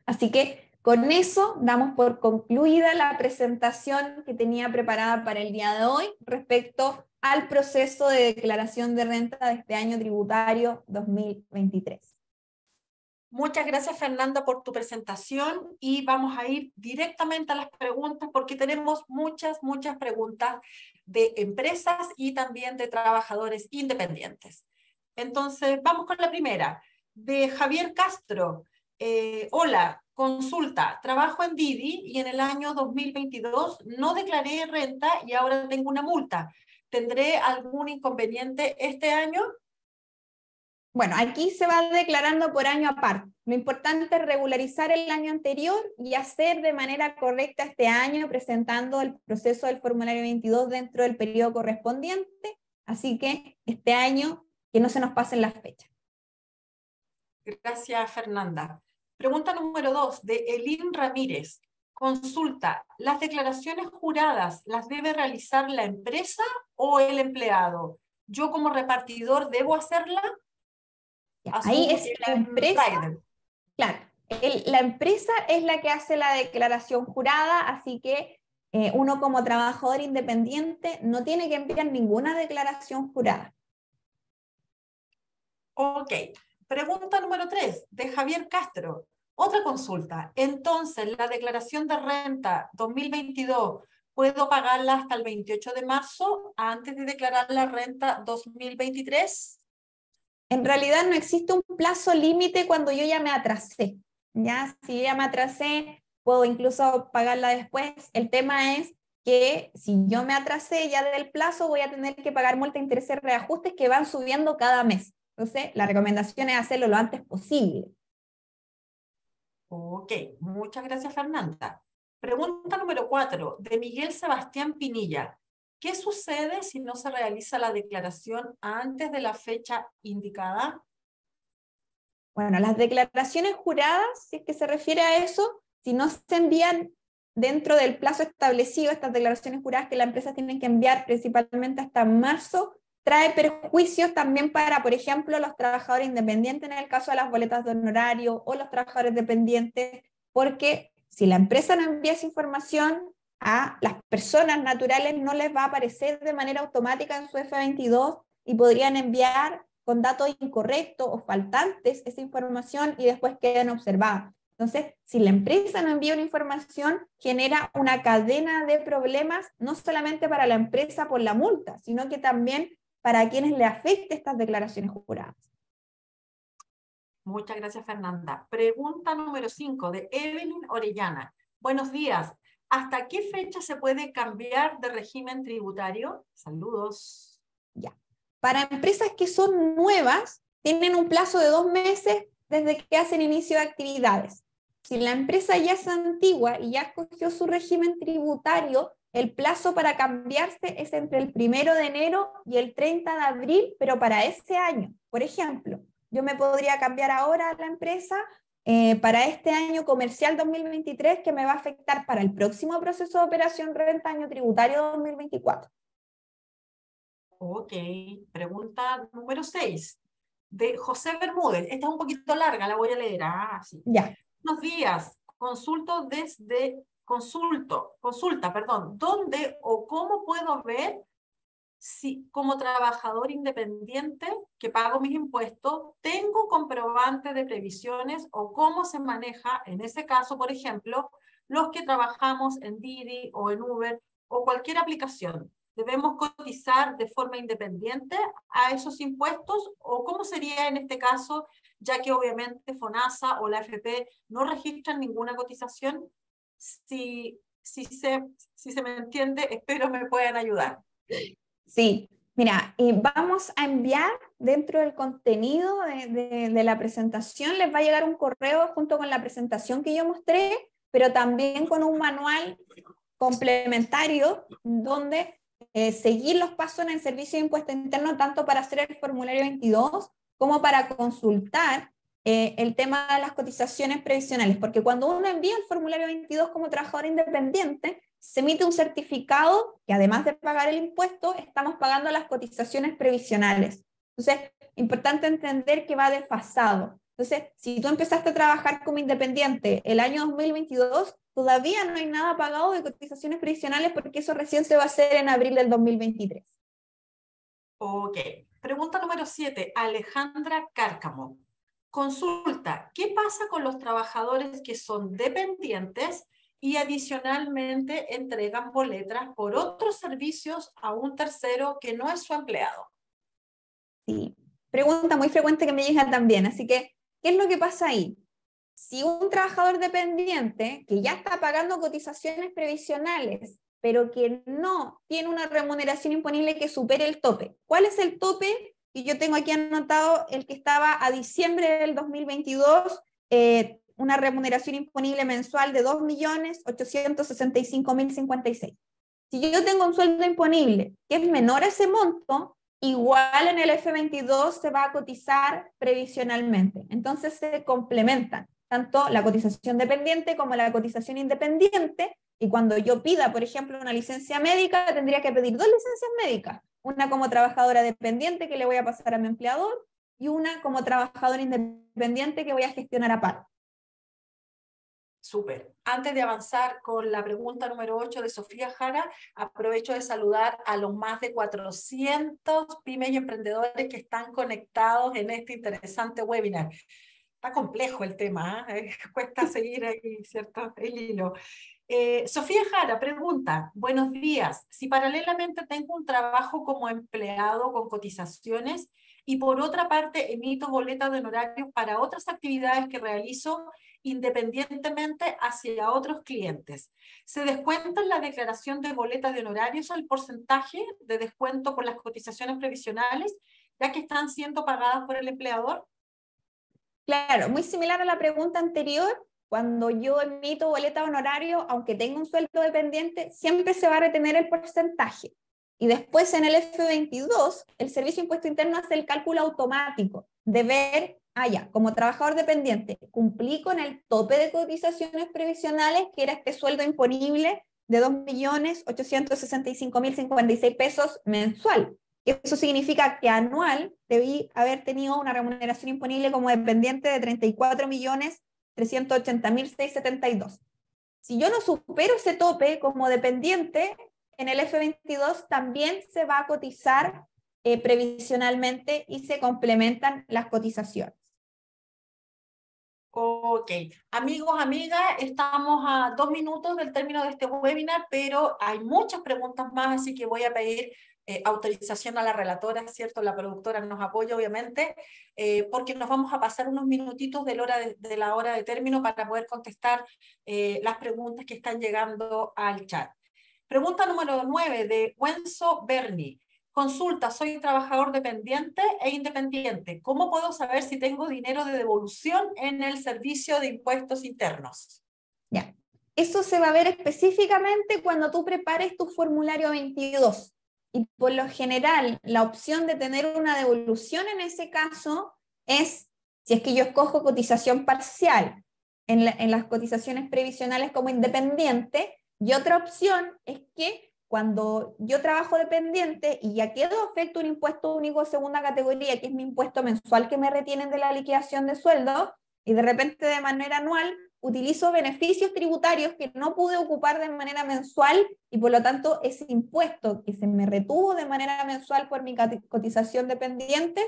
Así que con eso damos por concluida la presentación que tenía preparada para el día de hoy respecto al proceso de declaración de renta de este año tributario 2023. Muchas gracias, Fernanda, por tu presentación, y vamos a ir directamente a las preguntas porque tenemos muchas preguntas de empresas y también de trabajadores independientes. Entonces, vamos con la primera, de Javier Castro. Hola, consulta, trabajo en Didi y en el año 2022 no declaré renta y ahora tengo una multa. ¿Tendré algún inconveniente este año? Bueno, aquí se va declarando por año aparte. Lo importante es regularizar el año anterior y hacer de manera correcta este año, presentando el proceso del formulario 22 dentro del periodo correspondiente. Así que este año, que no se nos pasen las fechas. Gracias, Fernanda. Pregunta número 2, de Elin Ramírez. Consulta, ¿las declaraciones juradas las debe realizar la empresa o el empleado? ¿Yo como repartidor debo hacerla? Ahí es la empresa. Claro, la empresa es la que hace la declaración jurada, así que uno como trabajador independiente no tiene que enviar ninguna declaración jurada. Ok. Pregunta número 3, de Javier Castro. Otra consulta. Entonces, la declaración de renta 2022, ¿puedo pagarla hasta el 28 de marzo antes de declarar la renta 2023? En realidad no existe un plazo límite cuando yo ya me atrasé. ¿Ya? Si yo ya me atrasé, puedo incluso pagarla después. El tema es que si yo me atrasé ya del plazo, voy a tener que pagar multa, intereses, reajustes que van subiendo cada mes. Entonces, la recomendación es hacerlo lo antes posible. Ok, muchas gracias, Fernanda. Pregunta número 4, de Miguel Sebastián Pinilla. ¿Qué sucede si no se realiza la declaración antes de la fecha indicada? Bueno, las declaraciones juradas, si es que se refiere a eso, si no se envían dentro del plazo establecido, estas declaraciones juradas que la empresa tiene que enviar principalmente hasta marzo, trae perjuicios también para, por ejemplo, los trabajadores independientes en el caso de las boletas de honorario o los trabajadores dependientes, porque si la empresa no envía esa información a las personas naturales no les va a aparecer de manera automática en su F22 y podrían enviar con datos incorrectos o faltantes esa información y después quedan observadas. Entonces, si la empresa no envía una información, genera una cadena de problemas, no solamente para la empresa por la multa, sino que también para quienes le afecte estas declaraciones juradas. Muchas gracias, Fernanda. Pregunta número 5, de Evelyn Orellana. Buenos días. ¿Hasta qué fecha se puede cambiar de régimen tributario? Saludos. Ya. Para empresas que son nuevas, tienen un plazo de 2 meses desde que hacen inicio de actividades. Si la empresa ya es antigua y ya escogió su régimen tributario, el plazo para cambiarse es entre el 1 de enero y el 30 de abril, pero para ese año. Por ejemplo, yo me podría cambiar ahora a la empresa para este año comercial 2023 que me va a afectar para el próximo proceso de operación renta año tributario 2024. Ok, pregunta número 6, de José Bermúdez. Esta es un poquito larga, la voy a leer. Sí. Ya. Buenos días, consulta, ¿dónde o cómo puedo ver si como trabajador independiente que pago mis impuestos, tengo comprobante de previsiones o cómo se maneja en ese caso, por ejemplo, los que trabajamos en Didi o en Uber o cualquier aplicación? ¿Debemos cotizar de forma independiente a esos impuestos o cómo sería en este caso, ya que obviamente FONASA o la AFP no registran ninguna cotización? Si se me entiende, espero me puedan ayudar. Sí, mira, vamos a enviar dentro del contenido de la presentación, les va a llegar un correo junto con la presentación que yo mostré, pero también con un manual complementario donde seguir los pasos en el Servicio de Impuesto Interno, tanto para hacer el formulario 22 como para consultar el tema de las cotizaciones previsionales, porque cuando uno envía el formulario 22 como trabajador independiente, se emite un certificado que además de pagar el impuesto, estamos pagando las cotizaciones previsionales. Entonces, importante entender que va desfasado. Entonces, si tú empezaste a trabajar como independiente el año 2022, todavía no hay nada pagado de cotizaciones previsionales porque eso recién se va a hacer en abril del 2023. Ok. Pregunta número 7, Alejandra Cárcamo. Consulta, ¿qué pasa con los trabajadores que son dependientes y adicionalmente entregan boletas por otros servicios a un tercero que no es su empleado? Sí, pregunta muy frecuente que me llega también. Así que, ¿qué es lo que pasa ahí? Si un trabajador dependiente que ya está pagando cotizaciones previsionales, pero que no tiene una remuneración imponible que supere el tope. ¿Cuál es el tope? Y yo tengo aquí anotado el que estaba a diciembre del 2022, una remuneración imponible mensual de 2.865.056. Si yo tengo un sueldo imponible que es menor a ese monto, igual en el F22 se va a cotizar previsionalmente. Entonces se complementan tanto la cotización dependiente como la cotización independiente, y cuando yo pida, por ejemplo, una licencia médica, tendría que pedir 2 licencias médicas, una como trabajadora dependiente que le voy a pasar a mi empleador, y una como trabajadora independiente que voy a gestionar aparte. Súper. Antes de avanzar con la pregunta número 8 de Sofía Jara, aprovecho de saludar a los más de 400 pymes y emprendedores que están conectados en este interesante webinar. Está complejo el tema, ¿eh? Cuesta seguir ahí, ¿cierto? El hilo. Sofía Jara pregunta, buenos días, si paralelamente tengo un trabajo como empleado con cotizaciones y por otra parte emito boletas de honorarios para otras actividades que realizo independientemente hacia otros clientes, ¿se descuenta en la declaración de boletas de honorarios el porcentaje de descuento por las cotizaciones previsionales, ya que están siendo pagadas por el empleador? Claro, muy similar a la pregunta anterior. Cuando yo emito boleta de honorario, aunque tenga un sueldo dependiente, siempre se va a retener el porcentaje. Y después en el F22, el Servicio de Impuesto Interno hace el cálculo automático de ver, como trabajador dependiente, cumplí con el tope de cotizaciones previsionales, que era este sueldo imponible de 2.865.056 pesos mensual. Eso significa que anual debí haber tenido una remuneración imponible como dependiente de 34.380.672. Si yo no supero ese tope como dependiente, en el F22 también se va a cotizar previsionalmente y se complementan las cotizaciones. Ok, amigos, amigas, estamos a 2 minutos del término de este webinar, pero hay muchas preguntas más, así que voy a pedir autorización a la relatora, ¿cierto? La productora nos apoya, obviamente, porque nos vamos a pasar unos minutitos de la hora de término para poder contestar las preguntas que están llegando al chat. Pregunta número 9 de Wenzo Berni. Consulta, soy trabajador dependiente e independiente. ¿Cómo puedo saber si tengo dinero de devolución en el servicio de impuestos internos? Ya, eso se va a ver específicamente cuando tú prepares tu formulario 22. Y por lo general, la opción de tener una devolución en ese caso es, si es que yo escojo cotización parcial en las cotizaciones previsionales como independiente, y otra opción es que cuando yo trabajo dependiente y ya quedo afecto a un impuesto único de segunda categoría, que es mi impuesto mensual que me retienen de la liquidación de sueldo, y de repente de manera anual utilizo beneficios tributarios que no pude ocupar de manera mensual, y por lo tanto ese impuesto que se me retuvo de manera mensual por mi cotización dependiente,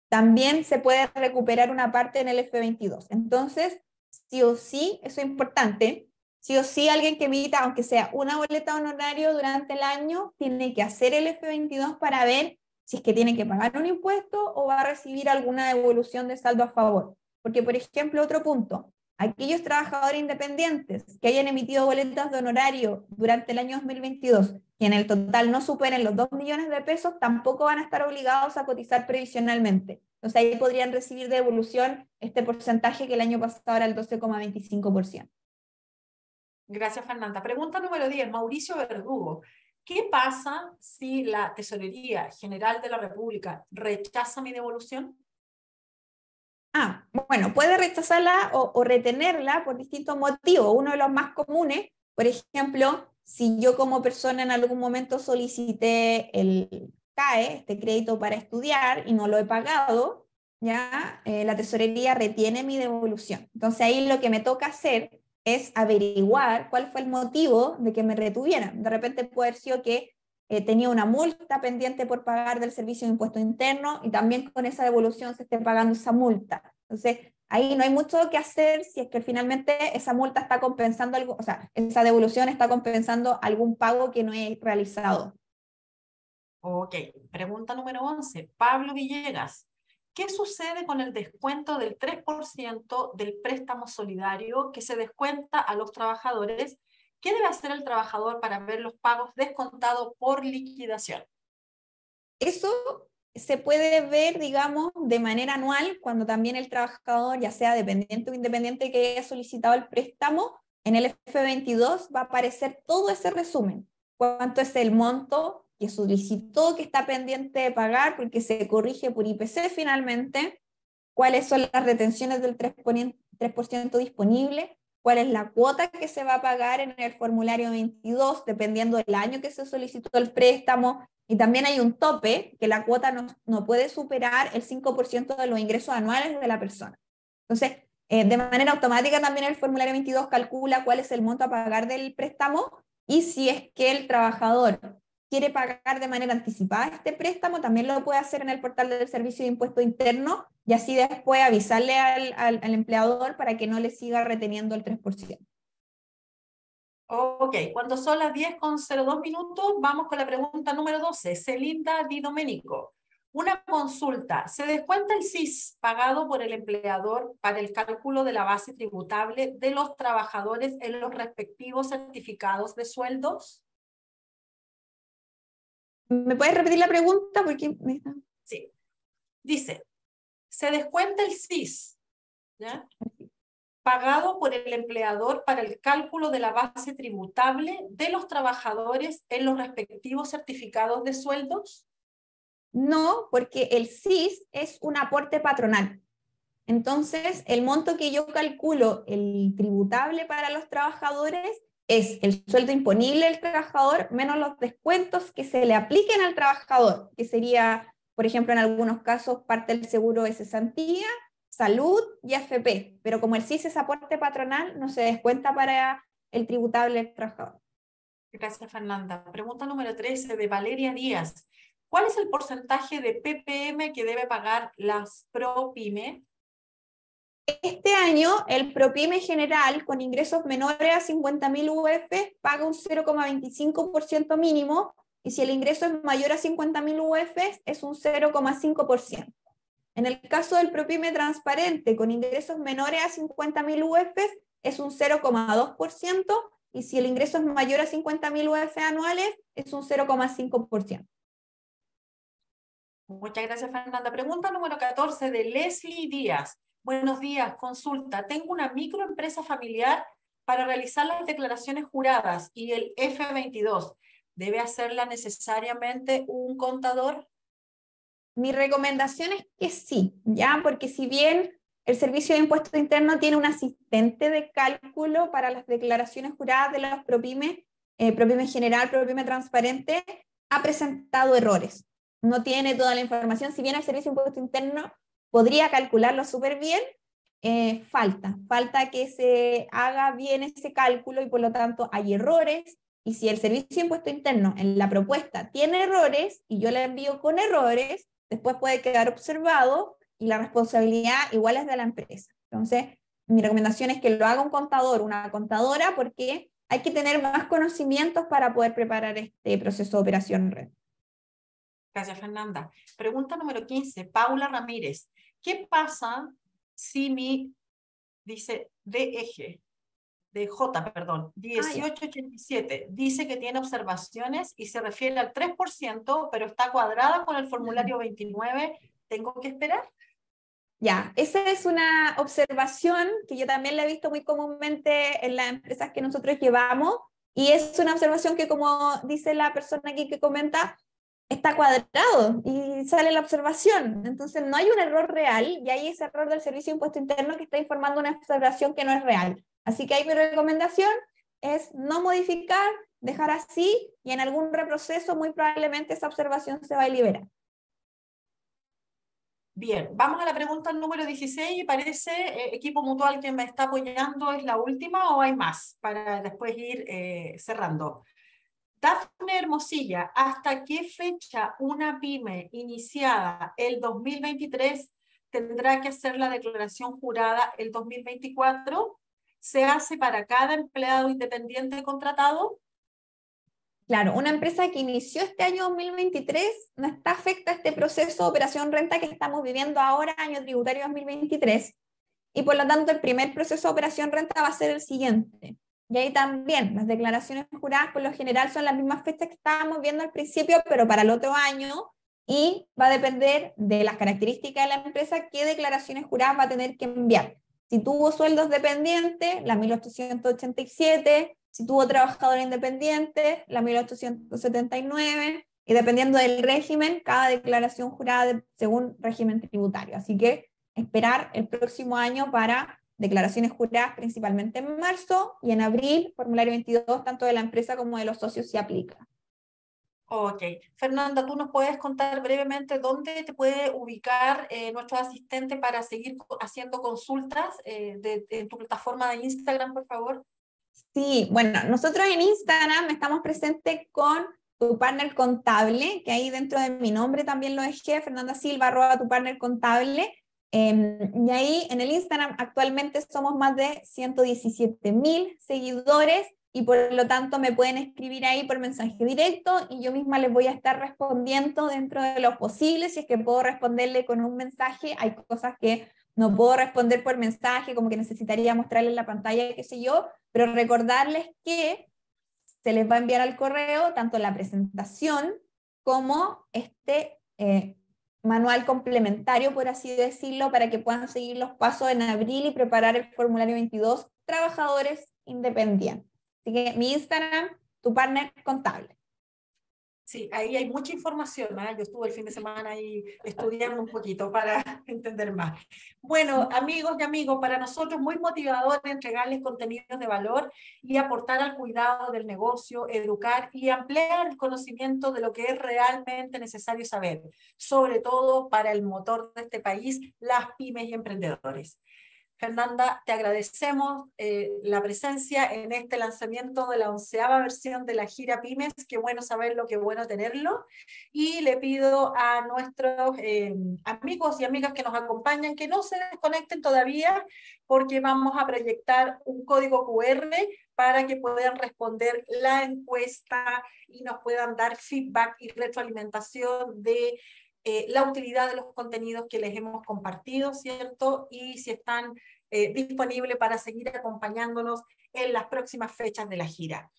también se puede recuperar una parte en el F22. Entonces, sí o sí, eso es importante, sí o sí alguien que emita, aunque sea una boleta de honorario durante el año, tiene que hacer el F22 para ver si es que tiene que pagar un impuesto o va a recibir alguna devolución de saldo a favor. Porque, por ejemplo, otro punto, aquellos trabajadores independientes que hayan emitido boletas de honorario durante el año 2022, que en el total no superen los 2 millones de pesos, tampoco van a estar obligados a cotizar previsionalmente. Entonces ahí podrían recibir de devolución este porcentaje que el año pasado era el 12,25%. Gracias, Fernanda. Pregunta número 10, Mauricio Verdugo. ¿Qué pasa si la Tesorería General de la República rechaza mi devolución? Bueno, puede rechazarla o retenerla por distintos motivos. Uno de los más comunes, por ejemplo, si yo como persona en algún momento solicité el CAE, este crédito para estudiar, y no lo he pagado, ya la tesorería retiene mi devolución. Entonces ahí lo que me toca hacer es averiguar cuál fue el motivo de que me retuvieran. De repente puede haber sido que tenía una multa pendiente por pagar del servicio de impuesto interno y también con esa devolución se esté pagando esa multa. Entonces, ahí no hay mucho que hacer si es que finalmente esa multa está compensando algo, o sea, esa devolución está compensando algún pago que no he realizado. Ok, pregunta número 11. Pablo Villegas. ¿Qué sucede con el descuento del 3% del préstamo solidario que se descuenta a los trabajadores? ¿Qué debe hacer el trabajador para ver los pagos descontados por liquidación? Eso se puede ver, digamos, de manera anual, cuando también el trabajador, ya sea dependiente o independiente, que haya solicitado el préstamo, en el F22 va a aparecer todo ese resumen. Cuánto es el monto que solicitó, que está pendiente de pagar, porque se corrige por IPC finalmente, cuáles son las retenciones del 3% disponible, cuál es la cuota que se va a pagar en el formulario 22, dependiendo del año que se solicitó el préstamo, y también hay un tope, que la cuota no puede superar el 5% de los ingresos anuales de la persona. Entonces, de manera automática también el formulario 22 calcula cuál es el monto a pagar del préstamo, y si es que el trabajador quiere pagar de manera anticipada este préstamo, también lo puede hacer en el portal del Servicio de Impuesto Interno, y así después avisarle al empleador para que no le siga reteniendo el 3%. Ok, cuando son las 10:02, vamos con la pregunta número 12. Celinda Di Domenico. Una consulta. ¿Se descuenta el CIS pagado por el empleador para el cálculo de la base tributable de los trabajadores en los respectivos certificados de sueldos? ¿Me puedes repetir la pregunta? Porque Sí. Dice, ¿se descuenta el CIS, ¿ya?, pagado por el empleador para el cálculo de la base tributable de los trabajadores en los respectivos certificados de sueldos? No, porque el CIS es un aporte patronal. Entonces, el monto que yo calculo, el tributable para los trabajadores, es el sueldo imponible del trabajador menos los descuentos que se le apliquen al trabajador, que sería, por ejemplo, en algunos casos, parte del seguro de cesantía, salud y AFP. Pero como el CIS es aporte patronal, no se descuenta para el tributable del trabajador. Gracias, Fernanda. Pregunta número 13 de Valeria Díaz. ¿Cuál es el porcentaje de PPM que debe pagar las ProPyme? Este año, el ProPyme general con ingresos menores a 50.000 UF paga un 0,25% mínimo, y si el ingreso es mayor a 50.000 UF es un 0,5%. En el caso del ProPyme transparente con ingresos menores a 50.000 UF es un 0,2%, y si el ingreso es mayor a 50.000 UF anuales es un 0,5%. Muchas gracias, Fernanda. Pregunta número 14 de Leslie Díaz. Buenos días, consulta. Tengo una microempresa familiar para realizar las declaraciones juradas y el F22. ¿Debe hacerla necesariamente un contador? Mi recomendación es que sí, ¿ya? Porque si bien el Servicio de Impuesto Interno tiene un asistente de cálculo para las declaraciones juradas de los ProPyme, ProPyme general, ProPyme transparente, ha presentado errores. No tiene toda la información. Si bien el Servicio de Impuesto Interno podría calcularlo súper bien, falta que se haga bien ese cálculo, y por lo tanto hay errores. Y si el Servicio de Impuesto Interno en la propuesta tiene errores y yo la envío con errores, después puede quedar observado y la responsabilidad igual es de la empresa. Entonces, mi recomendación es que lo haga un contador, una contadora, porque hay que tener más conocimientos para poder preparar este proceso de operación red. Gracias, Fernanda. Pregunta número 15, Paula Ramírez. ¿Qué pasa si dice DJ, 1887, dice que tiene observaciones y se refiere al 3%, pero está cuadrada con el formulario 29? ¿Tengo que esperar? Ya, esa es una observación que yo también la he visto muy comúnmente en las empresas que nosotros llevamos, y es una observación que, como dice la persona aquí que comenta, está cuadrado y sale la observación. Entonces no hay un error real y hay ese error del Servicio de Impuesto Interno que está informando una observación que no es real. Así que ahí mi recomendación es no modificar, dejar así, y en algún reproceso muy probablemente esa observación se va a liberar. Bien, vamos a la pregunta número 16 y parece, equipo mutual que me está apoyando, ¿es la última o hay más? Para después ir cerrando. Dafne Hermosilla, ¿hasta qué fecha una pyme iniciada el 2023 tendrá que hacer la declaración jurada el 2024? ¿Se hace para cada empleado independiente contratado? Claro, una empresa que inició este año 2023 no está afecta a este proceso de operación renta que estamos viviendo ahora, año tributario 2023, y por lo tanto el primer proceso de operación renta va a ser el siguiente. Y ahí también las declaraciones juradas por lo general son las mismas fechas que estábamos viendo al principio, pero para el otro año, y va a depender de las características de la empresa qué declaraciones juradas va a tener que enviar. Si tuvo sueldos dependientes, la 1887, si tuvo trabajador independiente, la 1879, y dependiendo del régimen, cada declaración jurada según régimen tributario. Así que esperar el próximo año para declaraciones juradas principalmente en marzo, y en abril, formulario 22, tanto de la empresa como de los socios se aplica. Ok. Fernanda, ¿tú nos puedes contar brevemente dónde te puede ubicar nuestro asistente para seguir haciendo consultas en tu plataforma de Instagram, por favor? Sí, bueno, nosotros en Instagram estamos presentes con Tu Partner Contable, que ahí dentro de mi nombre también lo dejé, Fernanda Silva, @Tu Partner Contable. Y ahí en el Instagram actualmente somos más de 117.000 seguidores, y por lo tanto me pueden escribir ahí por mensaje directo y yo misma les voy a estar respondiendo dentro de lo posible. Si es que puedo responderle con un mensaje, hay cosas que no puedo responder por mensaje, como que necesitaría mostrarles la pantalla, qué sé yo, pero recordarles que se les va a enviar al correo tanto la presentación como este manual complementario, por así decirlo, para que puedan seguir los pasos en abril y preparar el formulario 22, trabajadores independientes. Así que mi Instagram, Tu Partner Contable. Sí, ahí hay mucha información, ¿eh? Yo estuve el fin de semana ahí estudiando un poquito para entender más. Bueno, amigos y amigos, para nosotros muy motivador entregarles contenidos de valor y aportar al cuidado del negocio, educar y ampliar el conocimiento de lo que es realmente necesario saber, sobre todo para el motor de este país, las pymes y emprendedores. Fernanda, te agradecemos la presencia en este lanzamiento de la 11ª versión de la gira Pymes. Qué bueno saberlo, qué bueno tenerlo. Y le pido a nuestros amigos y amigas que nos acompañan que no se desconecten todavía, porque vamos a proyectar un código QR para que puedan responder la encuesta y nos puedan dar feedback y retroalimentación de la utilidad de los contenidos que les hemos compartido, ¿cierto? Y si están disponibles para seguir acompañándonos en las próximas fechas de la gira.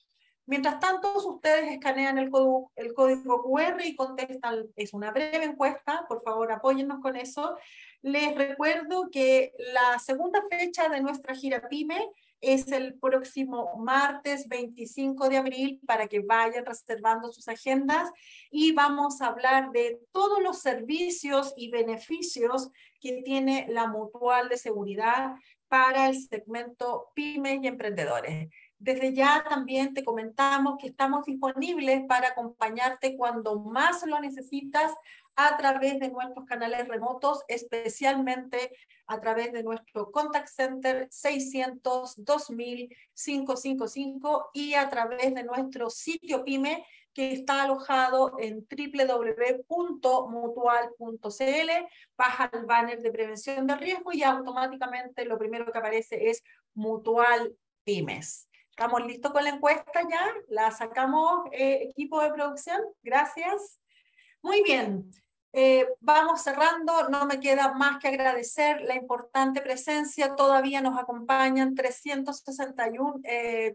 Mientras tanto, ustedes escanean el código QR y contestan, es una breve encuesta, por favor apóyennos con eso. Les recuerdo que la segunda fecha de nuestra gira PYME es el próximo martes 25 de abril, para que vayan reservando sus agendas, y vamos a hablar de todos los servicios y beneficios que tiene la Mutual de Seguridad para el segmento pymes y emprendedores. Desde ya también te comentamos que estamos disponibles para acompañarte cuando más lo necesitas a través de nuestros canales remotos, especialmente a través de nuestro contact center 600-2000-555 y a través de nuestro sitio PYME, que está alojado en www.mutual.cl. Baja el banner de prevención de riesgo y automáticamente lo primero que aparece es Mutual Pymes. ¿Estamos listos con la encuesta ya? ¿La sacamos, equipo de producción? Gracias. Muy bien. Vamos cerrando, no me queda más que agradecer la importante presencia. Todavía nos acompañan 361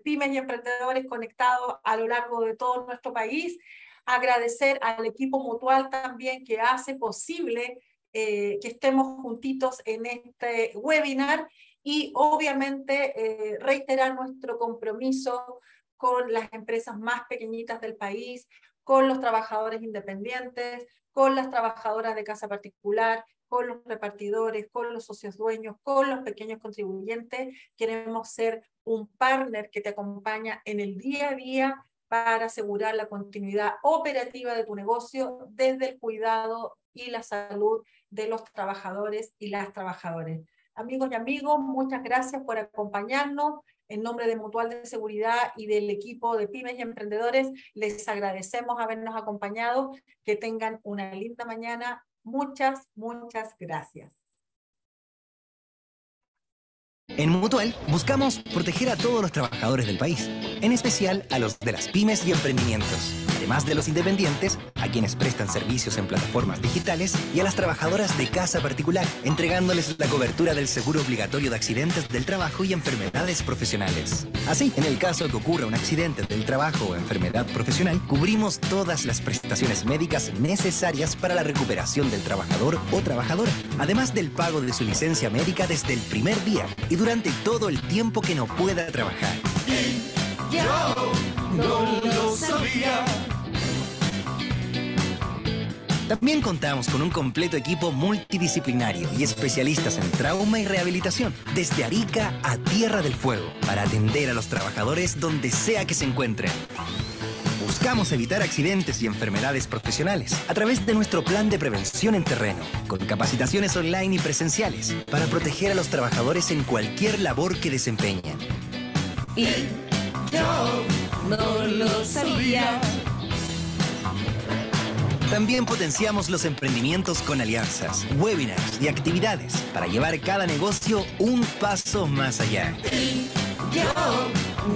pymes y emprendedores conectados a lo largo de todo nuestro país. Agradecer al equipo Mutual también, que hace posible que estemos juntitos en este webinar, y obviamente reiterar nuestro compromiso con las empresas más pequeñitas del país, con los trabajadores independientes, con las trabajadoras de casa particular, con los repartidores, con los socios dueños, con los pequeños contribuyentes. Queremos ser un partner que te acompaña en el día a día para asegurar la continuidad operativa de tu negocio desde el cuidado y la salud de los trabajadores y las trabajadoras. Amigos y amigos, muchas gracias por acompañarnos. En nombre de Mutual de Seguridad y del equipo de Pymes y Emprendedores, les agradecemos habernos acompañado. Que tengan una linda mañana. Muchas, muchas gracias. En Mutual buscamos proteger a todos los trabajadores del país, en especial a los de las pymes y emprendimientos, además de los independientes, a quienes prestan servicios en plataformas digitales, y a las trabajadoras de casa particular, entregándoles la cobertura del seguro obligatorio de accidentes del trabajo y enfermedades profesionales. Así, en el caso que ocurra un accidente del trabajo o enfermedad profesional, cubrimos todas las prestaciones médicas necesarias para la recuperación del trabajador o trabajadora, además del pago de su licencia médica desde el primer día y durante todo el tiempo que no pueda trabajar. Yo no lo sabía. También contamos con un completo equipo multidisciplinario y especialistas en trauma y rehabilitación, desde Arica a Tierra del Fuego, para atender a los trabajadores donde sea que se encuentren. Buscamos evitar accidentes y enfermedades profesionales a través de nuestro plan de prevención en terreno, con capacitaciones online y presenciales, para proteger a los trabajadores en cualquier labor que desempeñen. Y yo no lo sabía. También potenciamos los emprendimientos con alianzas, webinars y actividades para llevar cada negocio un paso más allá. Y yo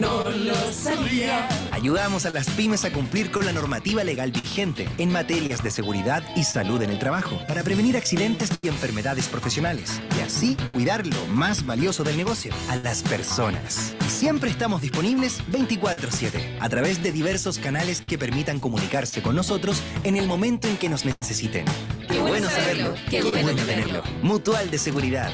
no lo sabía. Ayudamos a las pymes a cumplir con la normativa legal vigente en materias de seguridad y salud en el trabajo para prevenir accidentes y enfermedades profesionales y así cuidar lo más valioso del negocio, a las personas. Y siempre estamos disponibles 24/7 a través de diversos canales que permitan comunicarse con nosotros en el momento en que nos necesiten. Qué bueno saberlo, qué bueno tenerlo. Mutual de Seguridad.